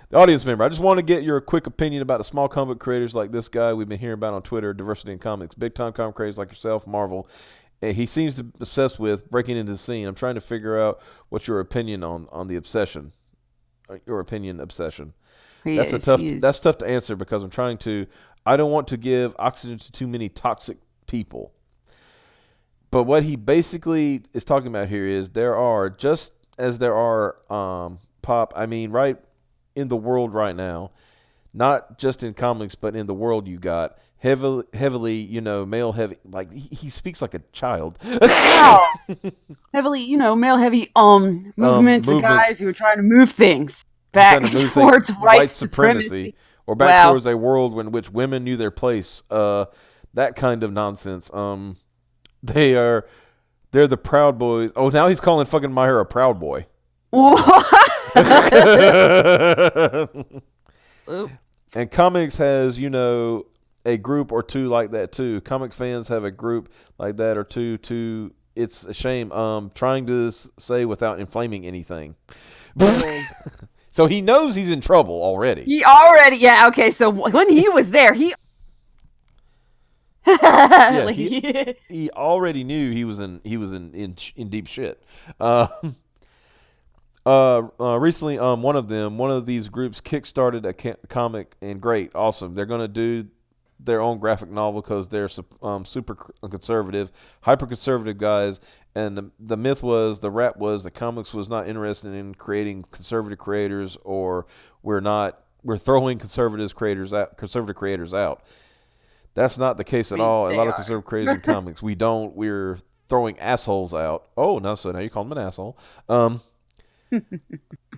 [SPEAKER 1] The audience member, I just want to get your quick opinion about the small comic book creators like this guy we've been hearing about on Twitter, Diversity in Comics. Big time comic creators like yourself, Marvel. And he seems to be obsessed with breaking into the scene. I'm trying to figure out what's your opinion on the obsession. Your opinion obsession. That's tough to answer because I don't want to give oxygen to too many toxic people. But what he basically is talking about here is there are, just as there are right in the world right now, not just in comics, but in the world, you got heavily, male heavy, like he speaks like a child.
[SPEAKER 2] Wow. Heavily, male heavy movements of guys who are trying to move things back towards white supremacy.
[SPEAKER 1] Or back towards a world in which women knew their place. That kind of nonsense. They're the Proud Boys. Oh, now he's calling fucking Meyer a Proud Boy. And comics has, a group or two like that too. Comic fans have a group like that or two. It's a shame. Trying to say without inflaming anything. So he knows he's in trouble already.
[SPEAKER 2] Okay. So when he was there, he
[SPEAKER 1] already knew he was in deep shit. Recently, one of these groups kickstarted a comic, and great, awesome. They're gonna do their own graphic novel because they're super conservative, hyper conservative guys. And the myth was, the rap was, the comics was not interested in creating conservative creators, or we're throwing conservative creators out. That's not the case at all. A lot of conservative creators in comics, we're throwing assholes out. Oh, no, so now you call them an asshole.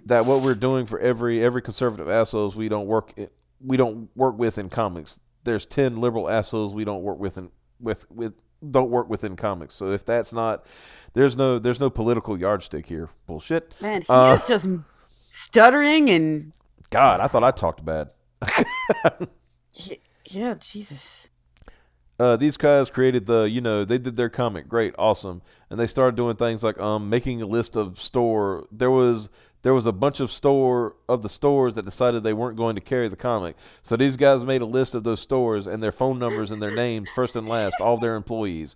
[SPEAKER 1] That what we're doing for every conservative assholes we don't work with in comics. There's 10 liberal assholes we don't work within comics. So if that's not, there's no political yardstick here. Bullshit.
[SPEAKER 2] Man, he is just stuttering and.
[SPEAKER 1] God, I thought I talked bad.
[SPEAKER 2] Yeah, Jesus.
[SPEAKER 1] These guys created they did their comic, great, awesome, and they started doing things like making a list of store. There was a bunch of the stores that decided they weren't going to carry the comic, so these guys made a list of those stores and their phone numbers and their names, first and last, all of their employees.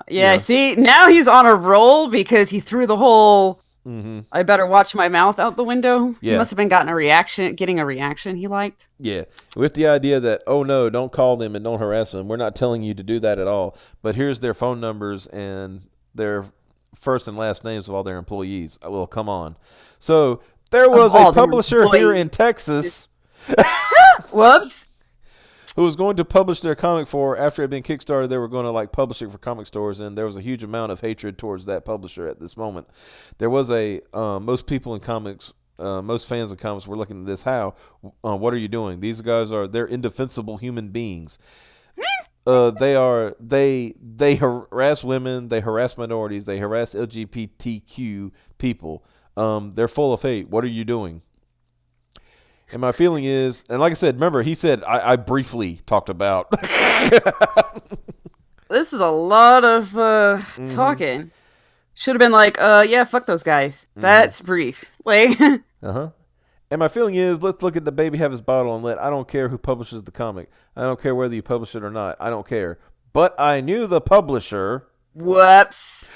[SPEAKER 2] Yeah, see, now he's on a roll because he threw the whole. I better watch my mouth out the window. Yeah. He must have been getting a reaction he liked.
[SPEAKER 1] Yeah, with the idea that, oh no, don't call them and don't harass them. We're not telling you to do that at all. But here's their phone numbers and their first and last names of all their employees. Well, come on. So there was a publisher here in Texas.
[SPEAKER 2] Whoops.
[SPEAKER 1] who was going to publish their comic for after it had been kickstarted. They were going to like publish it for comic stores, and there was a huge amount of hatred towards that publisher at this moment. There was most people in comics, most fans of comics were looking at this. What are you doing? These guys they're indefensible human beings. They harass women, they harass minorities, they harass LGBTQ people. They're full of hate. What are you doing? And my feeling is, and like I said, remember, he said, I briefly talked about.
[SPEAKER 2] This is a lot of talking. Should have been like, yeah, fuck those guys. That's brief. Like,
[SPEAKER 1] uh-huh. And my feeling is, let's look at the baby have his bottle and let. I don't care who publishes the comic. I don't care whether you publish it or not. I don't care. But I knew the publisher.
[SPEAKER 2] Whoops.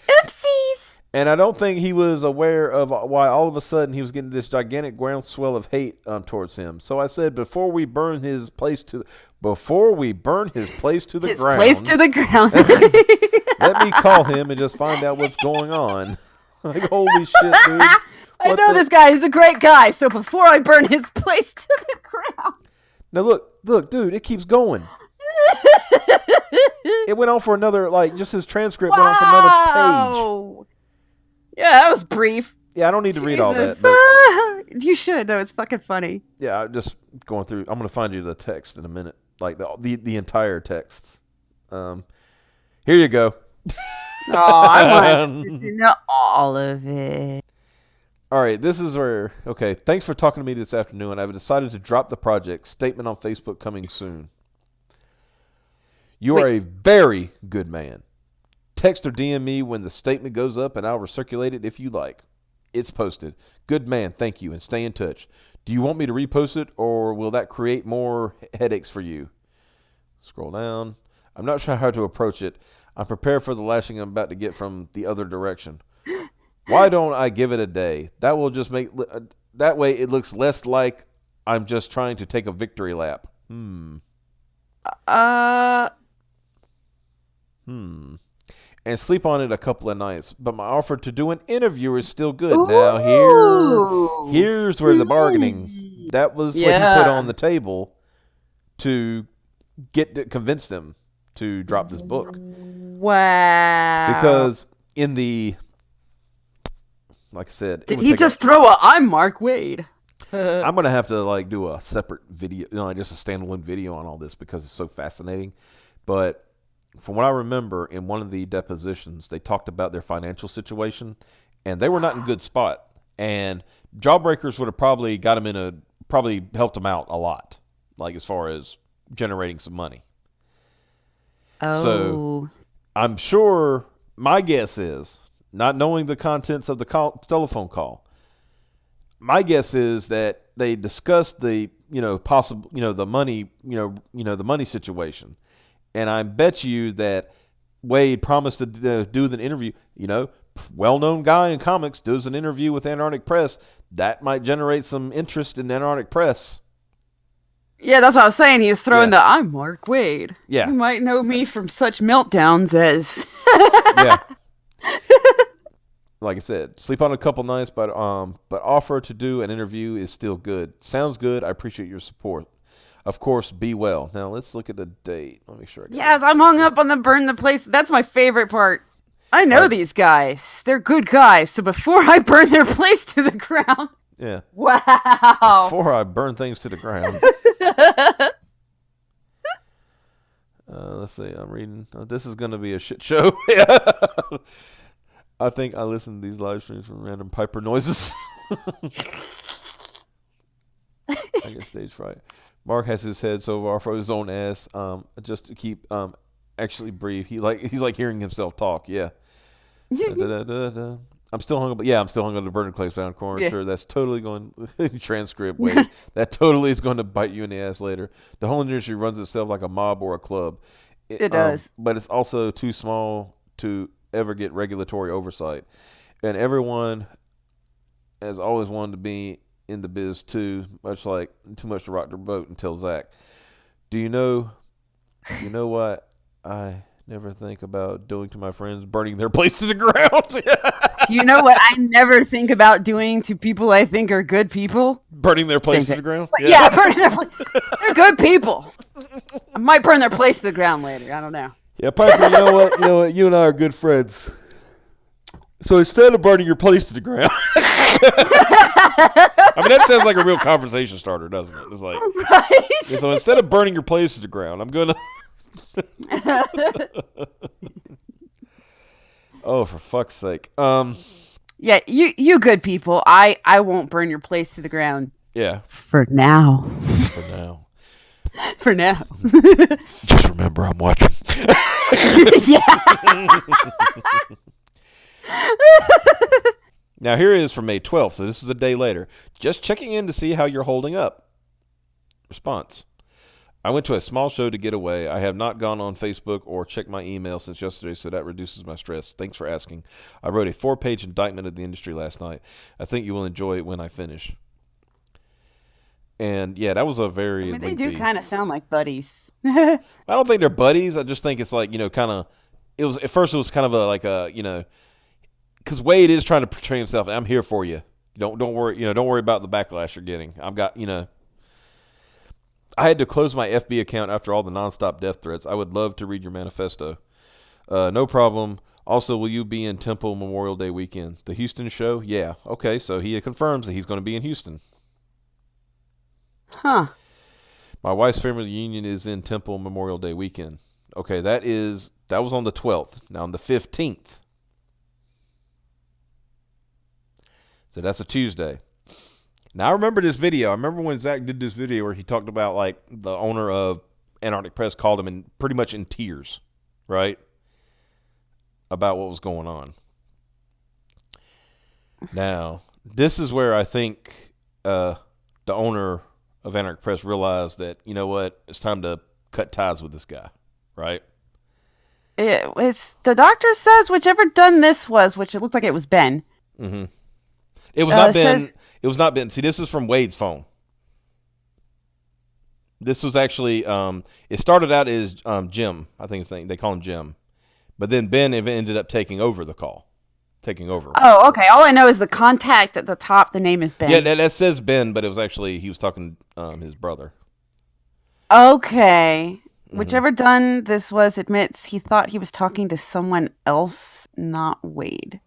[SPEAKER 2] Oopsies.
[SPEAKER 1] And I don't think he was aware of why all of a sudden he was getting this gigantic groundswell of hate towards him. So I said, before we burn his place to the ground, let me call him and just find out what's going on. Like, holy shit, dude.
[SPEAKER 2] I know this guy. He's a great guy. So before I burn his place to the ground.
[SPEAKER 1] Now look, dude, it keeps going. It went on for another, just his transcript went on for another page.
[SPEAKER 2] Yeah, that was brief.
[SPEAKER 1] Yeah, I don't need to read all that.
[SPEAKER 2] But... You should, though. It's fucking funny.
[SPEAKER 1] Yeah, I'm just going through. I'm going to find you the text in a minute. Like the entire texts. Here you go.
[SPEAKER 2] Oh, I want to know all of it.
[SPEAKER 1] All right, this is where, okay, thanks for talking to me this afternoon. I've decided to drop the project. Statement on Facebook coming soon. You are a very good man. Text or DM me when the statement goes up, and I'll recirculate it if you like. It's posted. Good man, thank you, and stay in touch. Do you want me to repost it, or will that create more headaches for you? Scroll down. I'm not sure how to approach it. I'm prepared for the lashing I'm about to get from the other direction. Why don't I give it a day? That will just make... That way it looks less like I'm just trying to take a victory lap. And sleep on it a couple of nights. But my offer to do an interview is still good. Ooh. Now here's where the bargaining. That was what he put on the table to convince them to drop this book.
[SPEAKER 2] Wow.
[SPEAKER 1] Because in the, like I said,
[SPEAKER 2] did he just throw I'm Mark Waid?
[SPEAKER 1] I'm gonna have to do a separate video, just a standalone video on all this because it's so fascinating. But from what I remember, in one of the depositions, they talked about their financial situation, and they were not in a good spot. And Jawbreakers would have probably probably helped them out a lot, as far as generating some money.
[SPEAKER 2] Oh.
[SPEAKER 1] So I'm sure, my guess is, not knowing the contents of the telephone call, my guess is that they discussed the, possible, the money, the money situation. And I bet you that Waid promised to do the interview, well-known guy in comics does an interview with Antarctic Press. That might generate some interest in Antarctic Press.
[SPEAKER 2] Yeah, that's what I was saying. He was throwing I'm Mark Waid.
[SPEAKER 1] Yeah.
[SPEAKER 2] You might know me from such meltdowns as...
[SPEAKER 1] Yeah. Like I said, sleep on a couple nights, but offer to do an interview is still good. Sounds good. I appreciate your support. Of course, be well. Now, let's look at the date. Let me make sure I got
[SPEAKER 2] Yes, I'm hung up on the burn the place. That's my favorite part. I know these guys. They're good guys. So before I burn their place to the ground...
[SPEAKER 1] Yeah.
[SPEAKER 2] Wow.
[SPEAKER 1] Before I burn things to the ground. Let's see. I'm reading. This is going to be a shit show. I think I listen to these live streams from random piper noises. I get stage fright. Mark has his head so far for his own ass, just to keep actually breathe. He's like hearing himself talk. Yeah. I'm still hung up. Yeah, I'm still hung on the burner clay found corner. Yeah. Sure, that's totally going transcript. Wait, that totally is going to bite you in the ass later. The whole industry runs itself like a mob or a club.
[SPEAKER 2] It does,
[SPEAKER 1] but it's also too small to ever get regulatory oversight, and everyone has always wanted to be in the biz too. Too much to rock their boat until Zack. Do you know what I never think about doing to my friends, burning their place to the ground?
[SPEAKER 2] Do you know what I never think about doing to people I think are good people?
[SPEAKER 1] Burning their place to the ground?
[SPEAKER 2] Yeah, burning their place. They're good people. I might burn their place to the ground later. I don't know.
[SPEAKER 1] Yeah, Piper, you know what? You and I are good friends. So instead of burning your place to the ground, I mean, that sounds like a real conversation starter, doesn't it? It's like,
[SPEAKER 2] Right?
[SPEAKER 1] so instead of burning your place to the ground, I'm gonna. Oh, for fuck's sake!
[SPEAKER 2] Yeah, you good people. I won't burn your place to the ground.
[SPEAKER 1] Yeah.
[SPEAKER 2] For now.
[SPEAKER 1] For now.
[SPEAKER 2] For now.
[SPEAKER 1] Just remember, I'm watching.
[SPEAKER 2] Yeah.
[SPEAKER 1] Now, here it is for May 12th, so this is a day later. Just checking in to see how you're holding up. Response. I went to a small show to get away. I have not gone on Facebook or checked my email since yesterday, so that reduces my stress. Thanks for asking. I wrote a 4-page indictment of the industry last night. I think you will enjoy it when I finish. And, yeah, that was a very
[SPEAKER 2] they do kind of sound like buddies.
[SPEAKER 1] I don't think they're buddies. I just think it's like, kind of, it was, at first it was kind of because Waid is trying to portray himself. I'm here for you. Don't worry. Don't worry about the backlash you're getting. I've got. I had to close my FB account after all the nonstop death threats. I would love to read your manifesto. No problem. Also, will you be in Temple Memorial Day weekend? The Houston show? Yeah. Okay. So he confirms that he's going to be in Houston.
[SPEAKER 2] Huh.
[SPEAKER 1] My wife's family reunion is in Temple Memorial Day weekend. Okay, that was on the 12th. Now on the 15th. So that's a Tuesday. Now I remember this video. I remember when Zack did this video where he talked about like the owner of Antarctic Press called him pretty much in tears, right? About what was going on. Now, this is where I think the owner of Antarctic Press realized that, you know what, it's time to cut ties with this guy, right?
[SPEAKER 2] It's the doctor says whichever done this was, which it looked like it was Ben.
[SPEAKER 1] Mm-hmm. It was not Ben. It was not Ben. See, this is from Wade's phone. This was actually, it started out as Jim. I think they call him Jim. But then Ben ended up taking over the call. Taking over.
[SPEAKER 2] Oh, okay. All I know is the contact at the top, the name is Ben.
[SPEAKER 1] Yeah, that says Ben, but it was actually, he was talking his brother.
[SPEAKER 2] Okay. Mm-hmm. Whichever done this was admits he thought he was talking to someone else, not Waid.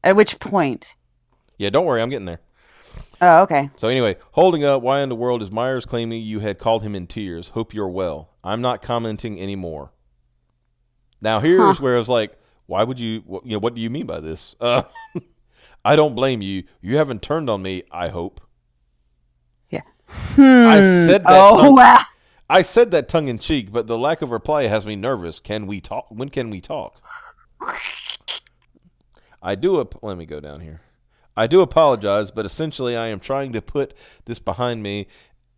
[SPEAKER 2] At which point?
[SPEAKER 1] Yeah, don't worry. I'm getting there.
[SPEAKER 2] Oh, okay.
[SPEAKER 1] So anyway, holding up, why in the world is Myers claiming you had called him in tears? Hope you're well. I'm not commenting anymore. Now here's where I was like, why would you, what do you mean by this? I don't blame you. You haven't turned on me, I hope.
[SPEAKER 2] Yeah.
[SPEAKER 1] I said that.
[SPEAKER 2] Wow.
[SPEAKER 1] I said that tongue in cheek, but the lack of reply has me nervous. Can we talk? When can we talk? Let me go down here. I do apologize, but essentially I am trying to put this behind me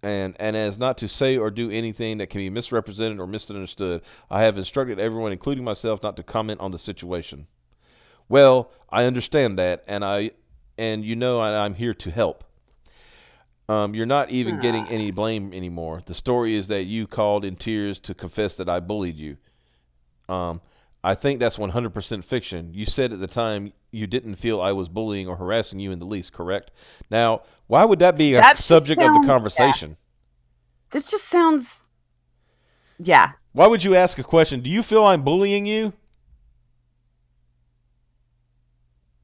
[SPEAKER 1] and as not to say or do anything that can be misrepresented or misunderstood. I have instructed everyone, including myself, not to comment on the situation. Well, I understand that, and I'm here to help. You're not even getting any blame anymore. The story is that you called in tears to confess that I bullied you. I think that's 100% fiction. You said at the time you didn't feel I was bullying or harassing you in the least, correct? Now, why would that be a subject of the conversation?
[SPEAKER 2] Yeah. This just sounds... Yeah.
[SPEAKER 1] Why would you ask a question? Do you feel I'm bullying you?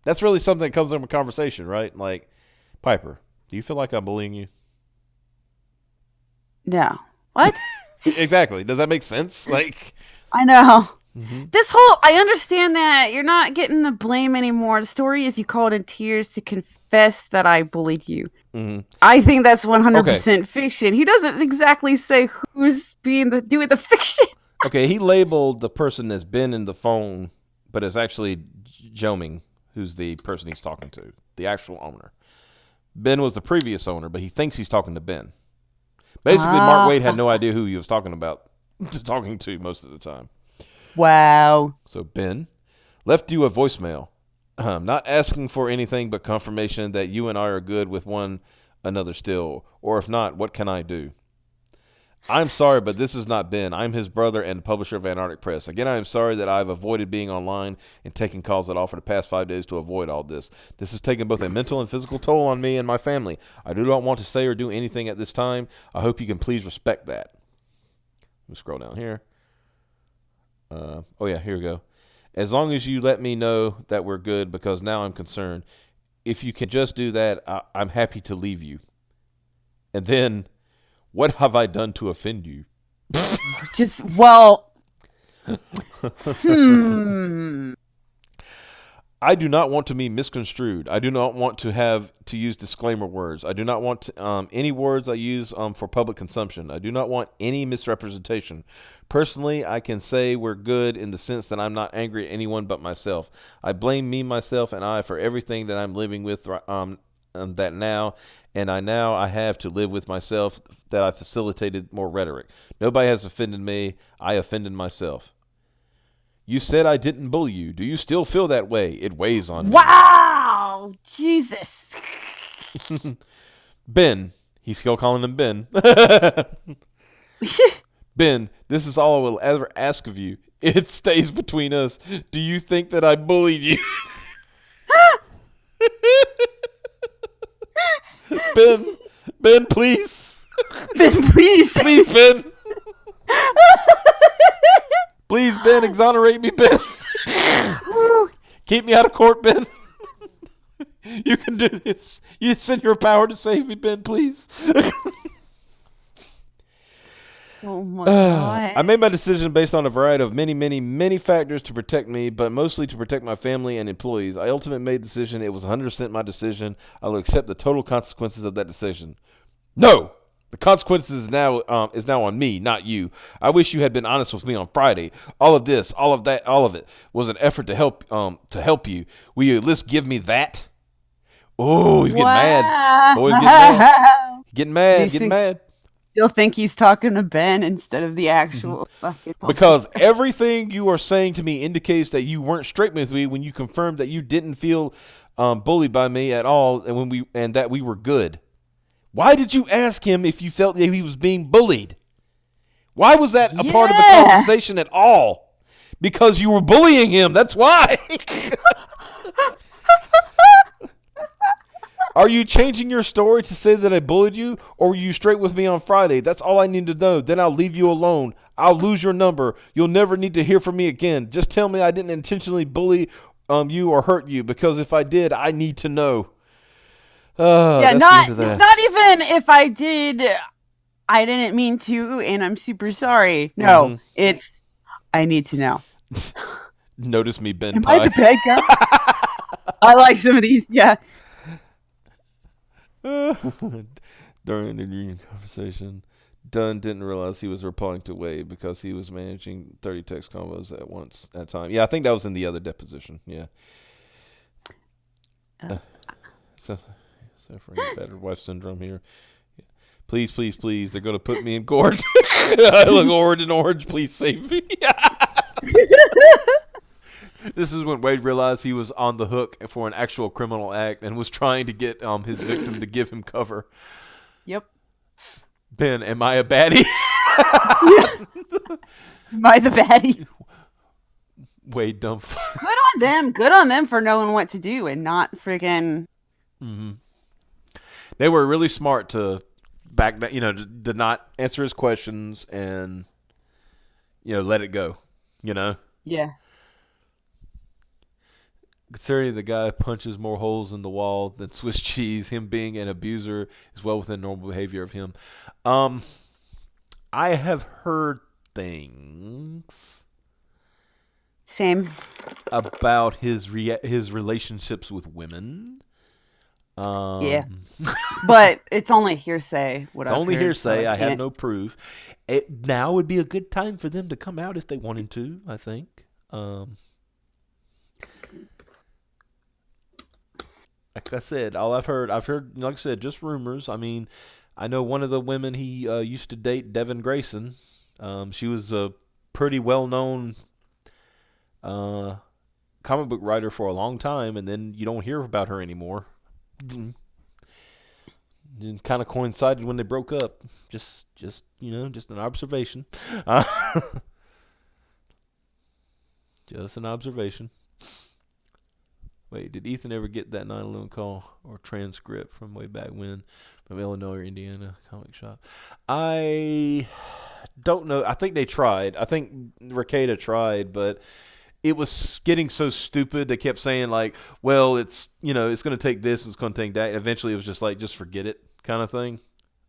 [SPEAKER 1] That's really something that comes from a conversation, right? Like, Piper, do you feel like I'm bullying you?
[SPEAKER 2] No. What?
[SPEAKER 1] Exactly. Does that make sense? Like,
[SPEAKER 2] I know. Mm-hmm. I understand that you're not getting the blame anymore. The story is you called in tears to confess that I bullied you. Mm-hmm. I think that's 100% fiction. He doesn't exactly say who's doing the fiction.
[SPEAKER 1] Okay, he labeled the person that's been in the phone, but it's actually Joming, who's the person he's talking to, the actual owner. Ben was the previous owner, but he thinks he's talking to Ben. Basically, Mark Waid had no idea who he was talking to most of the time.
[SPEAKER 2] Wow.
[SPEAKER 1] So Ben left you a voicemail. Not asking for anything but confirmation that you and I are good with one another still. Or if not, what can I do? I'm sorry, but this is not Ben. I'm his brother and publisher of Antarctic Press. Again, I am sorry that I've avoided being online and taking calls at all for the past 5 days to avoid all this. This has taken both a mental and physical toll on me and my family. I do not want to say or do anything at this time. I hope you can please respect that. Let me scroll down here. Here we go. As long as you let me know that we're good, because now I'm concerned. If you can just do that, I'm happy to leave you. And then, what have I done to offend you? I do not want to be misconstrued. I do not want to have to use disclaimer words. I do not want any words I use for public consumption. I do not want any misrepresentation. Personally, I can say we're good in the sense that I'm not angry at anyone but myself. I blame me, myself, and I for everything that I'm living with that now, and I have to live with myself that I facilitated more rhetoric. Nobody has offended me. I offended myself. You said I didn't bully you. Do you still feel that way? It weighs on me.
[SPEAKER 2] Wow! Jesus.
[SPEAKER 1] Ben. He's still calling him Ben. Ben, this is all I will ever ask of you. It stays between us. Do you think that I bullied you? Ben, please.
[SPEAKER 2] Ben, please.
[SPEAKER 1] Please, Ben. Please, Ben, exonerate me, Ben. Keep me out of court, Ben. You can do this. It's in your power to save me, Ben, please.
[SPEAKER 2] Oh my God.
[SPEAKER 1] I made my decision based on a variety of many factors to protect me, but mostly to protect my family and employees. I ultimately made the decision. It was 100% my decision. I will accept the total consequences of that decision. No! The consequences is now on me, not you. I wish you had been honest with me on Friday. All of this, all of that, all of it was an effort to help you. Will you at least give me that? Oh, he's getting mad. Boy's getting mad. Getting mad.
[SPEAKER 2] Still think he's talking to Ben instead of the actual fucking.
[SPEAKER 1] Because everything you are saying to me indicates that you weren't straight with me when you confirmed that you didn't feel bullied by me at all, and that we were good. Why did you ask him if you felt that he was being bullied? Why was that a part of the conversation at all? Because you were bullying him. That's why. Are you changing your story to say that I bullied you, or were you straight with me on Friday? That's all I need to know. Then I'll leave you alone. I'll lose your number. You'll never need to hear from me again. Just tell me I didn't intentionally bully you or hurt you, because if I did, I need to know.
[SPEAKER 2] It's not even if I did, I didn't mean to, and I'm super sorry. No, it's I need to know.
[SPEAKER 1] Notice me, Ben.
[SPEAKER 2] Am I the bad guy? I like some of these. Yeah.
[SPEAKER 1] During the union conversation, Dunn didn't realize he was replying to Waid because he was managing 30 text combos at a time. Yeah, I think that was in the other deposition. Yeah. Suffering battered wife syndrome here. Please, please, please. They're going to put me in court. I look orange. Please save me. This is when Waid realized he was on the hook for an actual criminal act and was trying to get his victim to give him cover.
[SPEAKER 2] Yep.
[SPEAKER 1] Ben, am I a baddie?
[SPEAKER 2] Am I the baddie?
[SPEAKER 1] Waid, dumb.
[SPEAKER 2] Good on them for knowing what to do and not friggin'.
[SPEAKER 1] Mm-hmm. They were really smart to back that, to not answer his questions and, let it go,
[SPEAKER 2] Yeah.
[SPEAKER 1] Considering the guy punches more holes in the wall than Swiss cheese, him being an abuser is well within normal behavior of him. I have heard things.
[SPEAKER 2] Same.
[SPEAKER 1] About his relationships with women.
[SPEAKER 2] Yeah. But it's only hearsay.
[SPEAKER 1] It's only hearsay. So I have no proof. Now would be a good time for them to come out if they wanted to, I think. Like I said, all I've heard, like I said, just rumors. I mean, I know one of the women he used to date, Devin Grayson. She was a pretty well-known comic book writer for a long time, and then you don't hear about her anymore. It kind of coincided when they broke up. Just just an observation. Uh, just an observation. Wait, did Ethan ever get that 9/11 call or transcript from way back when, from Illinois or Indiana comic shop? I don't know. I think they tried. I think Ricada tried, but it was getting so stupid. They kept saying like, well, it's it's going to take this, it's going to take that. And eventually it was just like, just forget it kind of thing.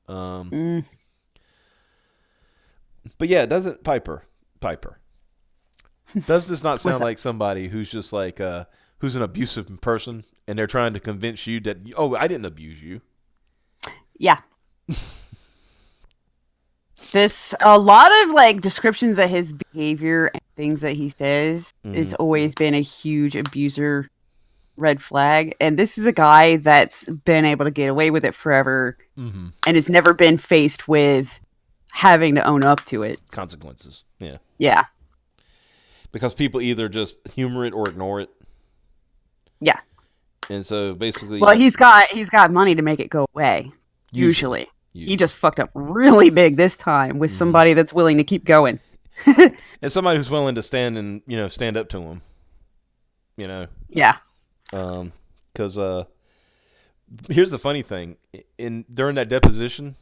[SPEAKER 1] But yeah, doesn't Piper. Does this not sound like somebody who's just like who's an abusive person and they're trying to convince you that, oh, I didn't abuse you?
[SPEAKER 2] Yeah. A lot of like descriptions of his behavior and things that he says, it's always been a huge abuser red flag. And this is a guy that's been able to get away with it forever and has never been faced with having to own up to it.
[SPEAKER 1] Consequences. Yeah.
[SPEAKER 2] Yeah.
[SPEAKER 1] Because people either just humor it or ignore it.
[SPEAKER 2] Yeah.
[SPEAKER 1] And so basically,
[SPEAKER 2] well, he's got money to make it go away. Usually. He just fucked up really big this time with somebody that's willing to keep going.
[SPEAKER 1] And somebody who's willing to stand up to him.
[SPEAKER 2] Yeah.
[SPEAKER 1] Because here's the funny thing: during that deposition,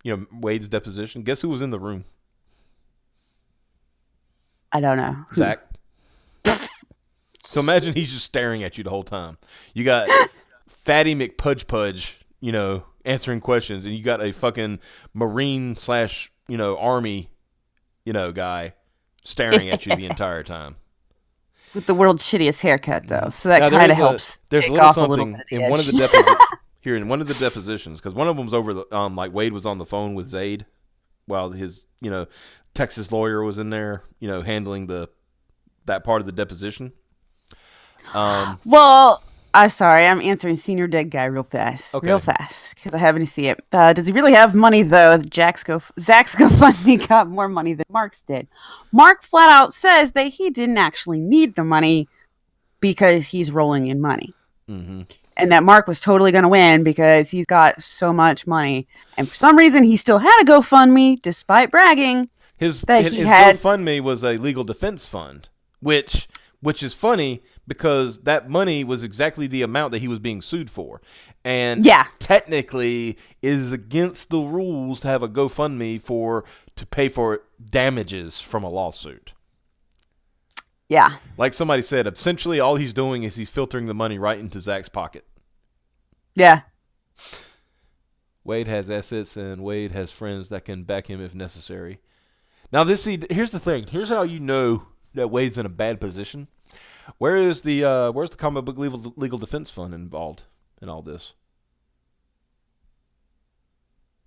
[SPEAKER 1] Wade's deposition, guess who was in the room?
[SPEAKER 2] I don't know.
[SPEAKER 1] Zack. So imagine he's just staring at you the whole time. You got Fatty McPudge, answering questions, and you got a fucking Marine / Army, guy staring at you the entire time.
[SPEAKER 2] With the world's shittiest haircut, though, so that kind of helps.
[SPEAKER 1] There's a little something in one of the depositions, because one of them was over the like Waid was on the phone with Zaid while his Texas lawyer was in there, handling that part of the deposition.
[SPEAKER 2] Well, I'm sorry, I'm answering Senior Dead Guy real fast, because I haven't seen it. Does he really have money, though? Zack's GoFundMe got more money than Mark's did. Mark flat out says that he didn't actually need the money because he's rolling in money. Mm-hmm. And that Mark was totally going to win because he's got so much money. And for some reason, he still had a GoFundMe, despite bragging.
[SPEAKER 1] His GoFundMe was a legal defense fund, which is funny because that money was exactly the amount that he was being sued for. And technically is against the rules to have a GoFundMe to pay for damages from a lawsuit.
[SPEAKER 2] Yeah.
[SPEAKER 1] Like somebody said, essentially all he's doing is he's filtering the money right into Zack's pocket.
[SPEAKER 2] Yeah.
[SPEAKER 1] Waid has assets and Waid has friends that can back him if necessary. Now here's the thing. Here's how you know that Wade's in a bad position. Where's the comic book legal defense fund involved in all this?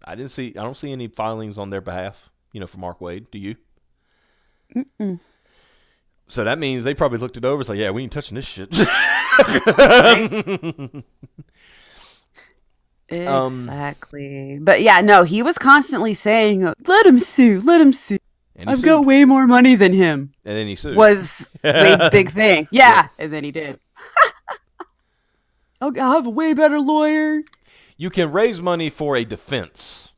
[SPEAKER 1] I don't see any filings on their behalf, for Mark Waid. Do you? Mm-mm. So that means they probably looked it over. It's like, yeah, we ain't touching this shit.
[SPEAKER 2] Exactly. But yeah, no, he was constantly saying, let him sue. I've got way more money than him.
[SPEAKER 1] And then he sued.
[SPEAKER 2] Was Wade's big thing. Yeah. And then he did. I'll have a way better lawyer.
[SPEAKER 1] You can raise money for a defense,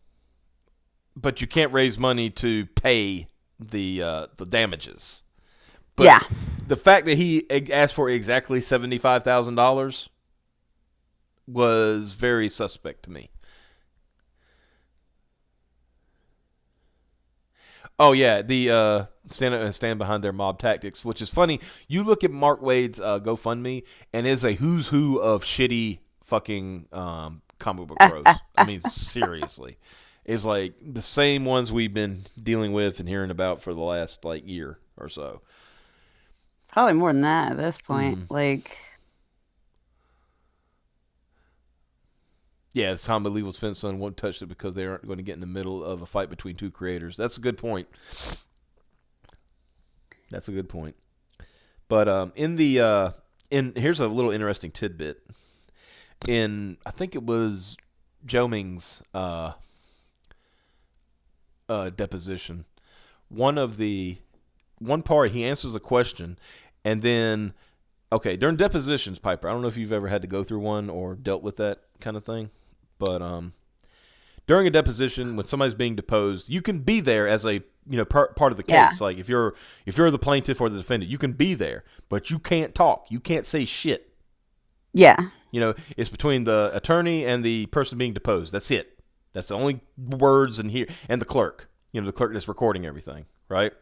[SPEAKER 1] but you can't raise money to pay the damages. But the fact that he asked for exactly $75,000 was very suspect to me. Oh yeah, the stand behind their mob tactics, which is funny. You look at Mark Waid's GoFundMe, and it's a who's who of shitty fucking comic book pros. I mean, seriously, it's like the same ones we've been dealing with and hearing about for the last year or so.
[SPEAKER 2] Probably more than that at this point.
[SPEAKER 1] Yeah, it's Tom Legal's Fence Fund won't touch it because they aren't going to get in the middle of a fight between two creators. That's a good point. But here's a little interesting tidbit. I think it was Zhou Ming's deposition. One part he answers a question, and then during depositions, Piper, I don't know if you've ever had to go through one or dealt with that kind of thing. But during a deposition when somebody's being deposed, you can be there as a part of the case. Like if you're the plaintiff or the defendant, you can be there, but you can't talk. You can't say shit.
[SPEAKER 2] Yeah.
[SPEAKER 1] It's between the attorney and the person being deposed. That's it. That's the only words in here, and the clerk. The clerk that's recording everything, right?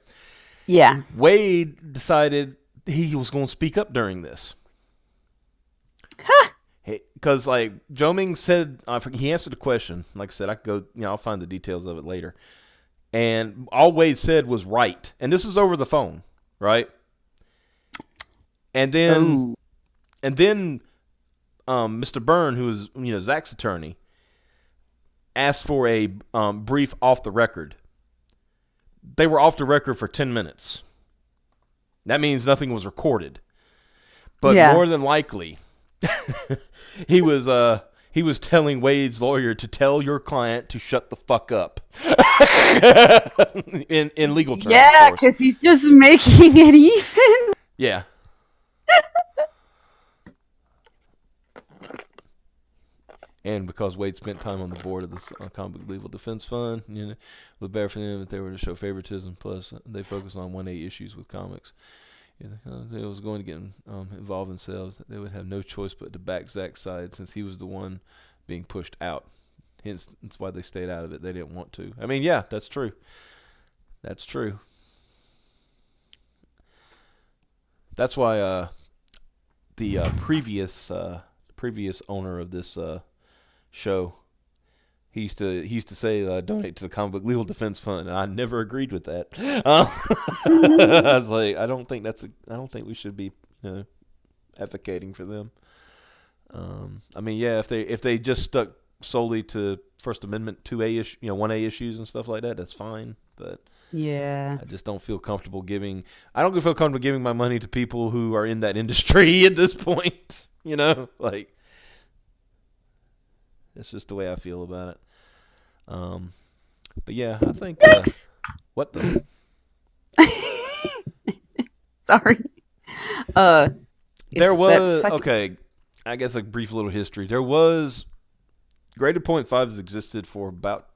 [SPEAKER 2] Yeah.
[SPEAKER 1] Waid decided he was going to speak up during this. Because, like, Zhou Ming said, he answered the question. Like I said, I could go, I'll find the details of it later. And all Waid said was right. And this is over the phone, right? And then, Mr. Byrne, who is, Zack's attorney, asked for a brief off the record. They were off the record for 10 minutes. That means nothing was recorded. But more than likely, he was telling Wade's lawyer to tell your client to shut the fuck up. in legal terms.
[SPEAKER 2] Yeah, because he's just making it even.
[SPEAKER 1] Yeah. And because Waid spent time on the board of the Comic Book Legal Defense Fund, it would be better for them if they were to show favoritism. Plus, they focus on 1A issues with comics. They was going to get involved in sales. They would have no choice but to back Zack's side since he was the one being pushed out. Hence, that's why they stayed out of it. They didn't want to. I mean, yeah, that's true. That's true. That's why the previous owner of this show, he used to say donate to the Comic Book Legal Defense Fund, and I never agreed with that. I was like, I don't think we should be advocating for them. I mean, yeah, if they just stuck solely to First Amendment 2A 1A issues and stuff like that, that's fine. But
[SPEAKER 2] yeah,
[SPEAKER 1] I just don't feel comfortable giving. I don't feel comfortable giving my money to people who are in that industry at this point. Like. It's just the way I feel about it. But yeah, I think. What the?
[SPEAKER 2] Sorry.
[SPEAKER 1] There was okay. I guess a brief little history. There was Graded Point 5 has existed for about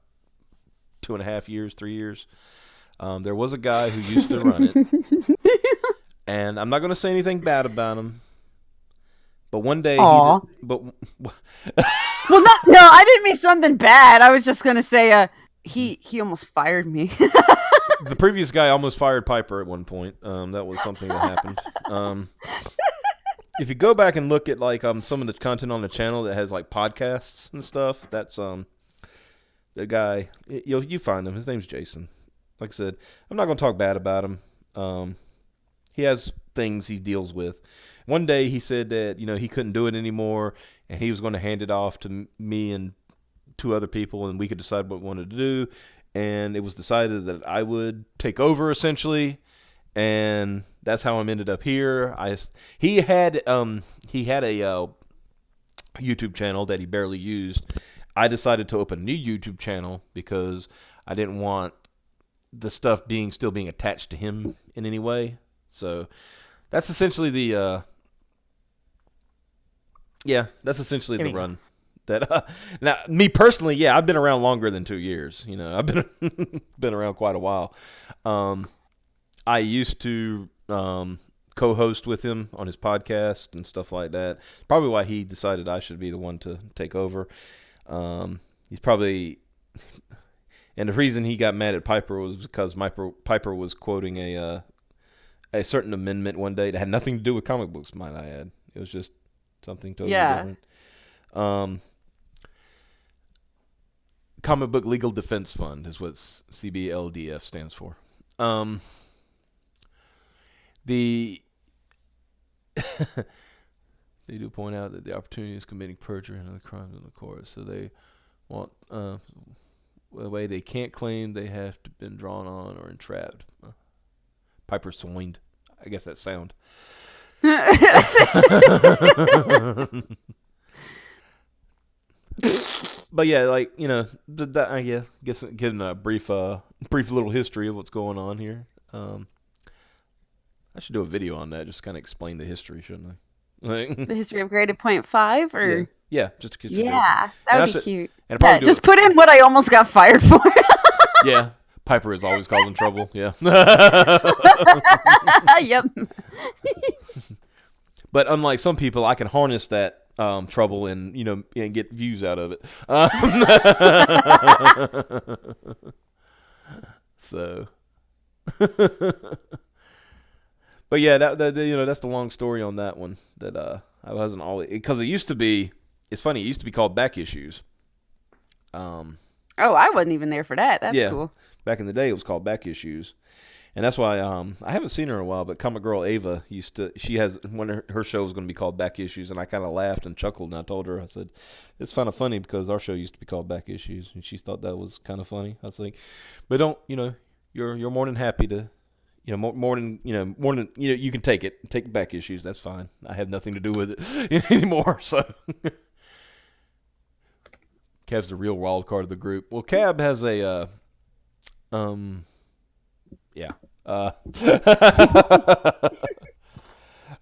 [SPEAKER 1] 2.5 years, 3 years. There was a guy who used to run it, and I'm not going to say anything bad about him. But one day,
[SPEAKER 2] well, no, I didn't mean something bad. I was just gonna say, he almost fired me.
[SPEAKER 1] The previous guy almost fired Piper at one point. That was something that happened. If you go back and look at like some of the content on the channel that has like podcasts and stuff, that's the guy. You find him. His name's Jason. Like I said, I'm not gonna talk bad about him. He has things he deals with. One day he said that, he couldn't do it anymore and he was going to hand it off to me and 2 other people and we could decide what we wanted to do. And it was decided that I would take over essentially. And that's how I ended up here. He had a YouTube channel that he barely used. I decided to open a new YouTube channel because I didn't want the stuff still being attached to him in any way. So that's essentially the run. That now, me personally, I've been around longer than 2 years. I've been around quite a while. I used to co-host with him on his podcast and stuff like that. Probably why he decided I should be the one to take over. He's probably, and the reason he got mad at Piper was because Piper was quoting a certain amendment one day that had nothing to do with comic books. Might I add, it was just something totally different. Comic Book Legal Defense Fund is what CBLDF stands for. They do point out that the opportunity is committing perjury and other crimes in the court, so they want the way they can't claim they have been drawn on or entrapped. Piper swooned. I guess that's sound. But yeah, like I guess getting a brief little history of what's going on here. I should do a video on that, just kind of explain the history, shouldn't I?
[SPEAKER 2] The history of Graded Point 5, or
[SPEAKER 1] Yeah, just a kitchen joke.
[SPEAKER 2] Yeah, that would be cute.
[SPEAKER 1] And
[SPEAKER 2] Yeah,
[SPEAKER 1] probably
[SPEAKER 2] just put in what I almost got fired for.
[SPEAKER 1] Yeah, Piper is always causing trouble. Yeah.
[SPEAKER 2] Yep.
[SPEAKER 1] But unlike some people, I can harness that trouble and and get views out of it. So, but yeah, that that's the long story on that one. That I wasn't always, because it used to be. It's funny. It used to be called Back Issues.
[SPEAKER 2] Oh, I wasn't even there for that. That's cool.
[SPEAKER 1] Back in the day, it was called Back Issues. And that's why I haven't seen her in a while, but Comic Girl Ava she has, when her show was going to be called Back Issues, and I kind of laughed and chuckled, and I told her, I said, it's kind of funny because our show used to be called Back Issues, and she thought that was kind of funny. I was like, but don't, you're more than happy to, more than you can take Back Issues, that's fine. I have nothing to do with it anymore, so. Cav's the real wild card of the group. Well, Cab has a, yeah. I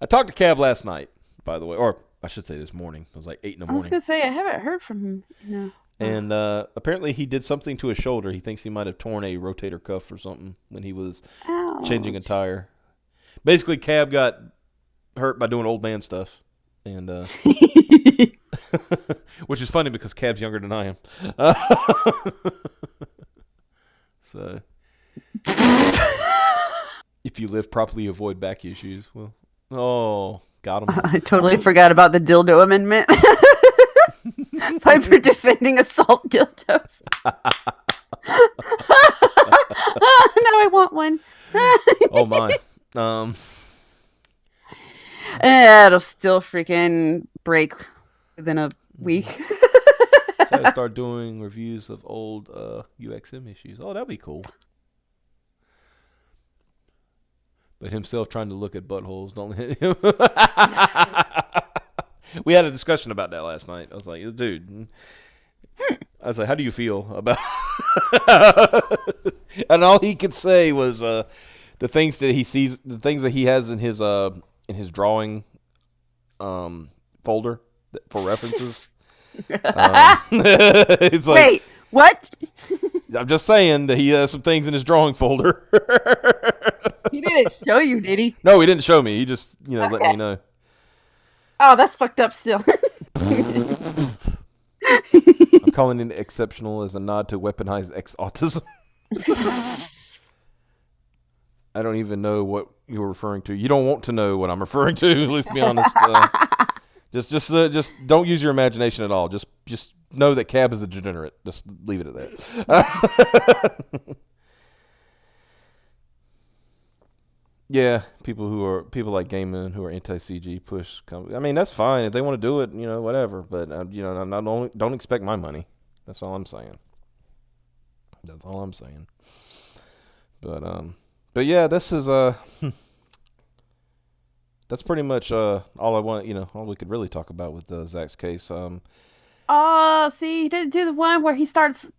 [SPEAKER 1] talked to Cab last night, by the way, or I should say this morning. It was like 8 in the morning.
[SPEAKER 2] I was gonna say I haven't heard from him. No.
[SPEAKER 1] And apparently he did something to his shoulder. He thinks he might have torn a rotator cuff or something when he was changing a tire. Basically, Cab got hurt by doing old man stuff, and which is funny because Cab's younger than I am. So. If you live properly, avoid back issues. Well, got him.
[SPEAKER 2] I totally forgot about the dildo amendment. Piper defending assault dildos. Now I want one.
[SPEAKER 1] Oh my.
[SPEAKER 2] It'll still freaking break within a week.
[SPEAKER 1] So I start doing reviews of old UXM issues. Oh, that'd be cool. But himself trying to look at buttholes don't hit him. We had a discussion about that last night. I was like, dude. I was like, how do you feel about and all he could say was the things that he sees, the things that he has in his drawing folder for references. It's like,
[SPEAKER 2] wait, what?
[SPEAKER 1] I'm just saying that he has some things in his drawing folder.
[SPEAKER 2] He didn't show you, did he?
[SPEAKER 1] No, he didn't show me. He just, let me know.
[SPEAKER 2] Oh, that's fucked up still.
[SPEAKER 1] I'm calling it exceptional as a nod to weaponized autism. I don't even know what you're referring to. You don't want to know what I'm referring to. Let's be honest. Just don't use your imagination at all. Just know that Cab is a degenerate. Just leave it at that. Yeah, people like Gaiman who are anti-CG push. I mean, that's fine if they want to do it. Whatever. But don't expect my money. That's all I'm saying. That's all I'm saying. But yeah, this is that's pretty much all I want. All we could really talk about with Zack's case.
[SPEAKER 2] Oh, see, he didn't do the one where he starts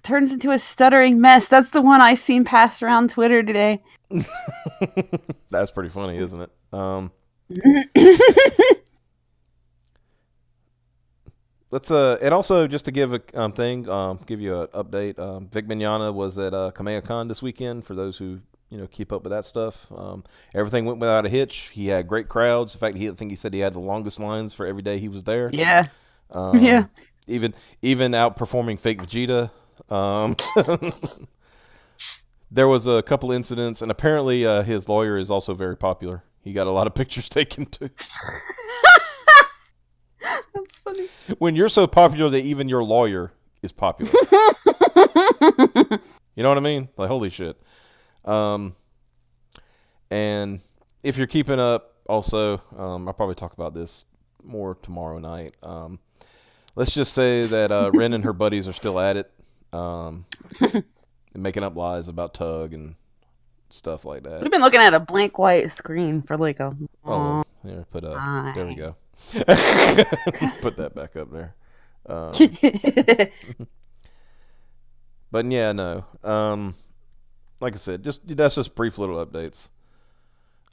[SPEAKER 2] turns into a stuttering mess. That's the one I seen passed around Twitter today.
[SPEAKER 1] That's pretty funny, isn't it? Let's and also just to give a give you an update. Vic Mignogna was at Kamehacon this weekend. For those who keep up with that stuff, everything went without a hitch. He had great crowds. In fact, I think he said he had the longest lines for every day he was there.
[SPEAKER 2] Yeah. Yeah.
[SPEAKER 1] Even outperforming fake Vegeta. There was a couple incidents, and apparently his lawyer is also very popular. He got a lot of pictures taken too.
[SPEAKER 2] That's funny.
[SPEAKER 1] When you're so popular that even your lawyer is popular. You know what I mean? Like, holy shit. And if you're keeping up, also, I'll probably talk about this more tomorrow night. Let's just say that Ren and her buddies are still at it. Making up lies about Tug and stuff like that.
[SPEAKER 2] We've been looking at a blank white screen for a
[SPEAKER 1] there we go. Put that back up there. But yeah, no. Like I said, that's just brief little updates.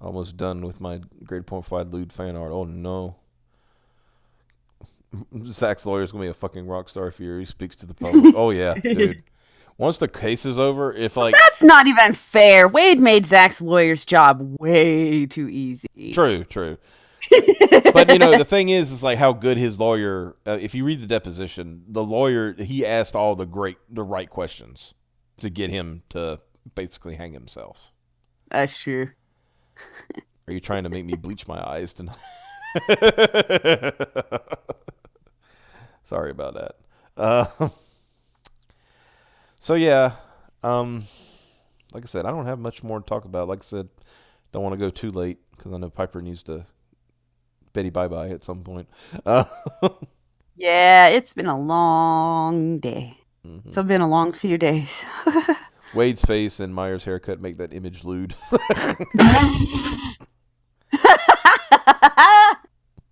[SPEAKER 1] Almost done with my grade .5 lewd fan art. Oh no. Zack's lawyer's gonna be a fucking rock star if he speaks to the public. Oh yeah, dude. Once the case is over, if like
[SPEAKER 2] that's not even fair. Waid made Zack's lawyer's job way too easy.
[SPEAKER 1] True. But the thing is like how good his lawyer. If you read the deposition, the lawyer he asked all the right questions to get him to basically hang himself.
[SPEAKER 2] That's true.
[SPEAKER 1] Are you trying to make me bleach my eyes tonight? Sorry about that. So yeah, like I said, I don't have much more to talk about. Like I said, don't want to go too late because I know Piper needs to Betty bye-bye at some point.
[SPEAKER 2] Yeah, it's been a long day. Mm-hmm. So it's been a long few days.
[SPEAKER 1] Wade's face and Meyer's haircut make that image lewd.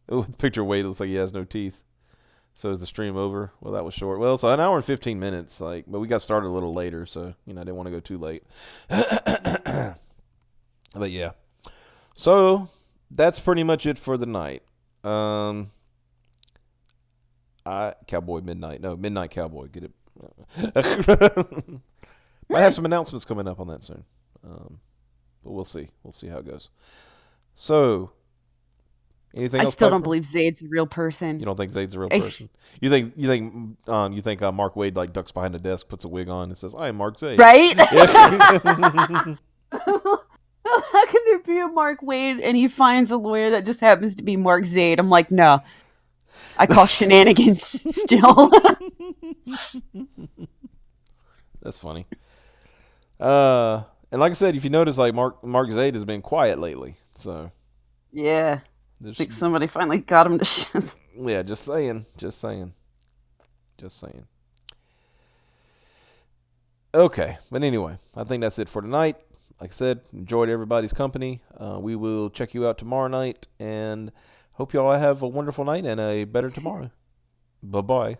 [SPEAKER 1] Oh, the picture of Wade looks like he has no teeth. So is the stream over? Well, that was short. Well, so an hour and 15 minutes, but we got started a little later, so I didn't want to go too late. But yeah. So that's pretty much it for the night. Cowboy Midnight. No, Midnight Cowboy. Get it? Might have some announcements coming up on that soon. But we'll see. We'll see how it goes. So, anything else?
[SPEAKER 2] I still don't believe Zaid's a real person.
[SPEAKER 1] You don't think Zaid's a real person? You think Mark Waid like ducks behind the desk, puts a wig on, and says, "I am Mark Zaid."
[SPEAKER 2] Right? How can there be a Mark Waid and he finds a lawyer that just happens to be Mark Zaid? I'm like, no. I call shenanigans still.
[SPEAKER 1] That's funny. And like I said, if you notice, like Mark Zaid has been quiet lately, so
[SPEAKER 2] yeah, I think somebody finally got him to.
[SPEAKER 1] Yeah, just saying. Okay, but anyway, I think that's it for tonight. Like I said, enjoyed everybody's company. We will check you out tomorrow night, and hope you all have a wonderful night and a better tomorrow. Bye-bye.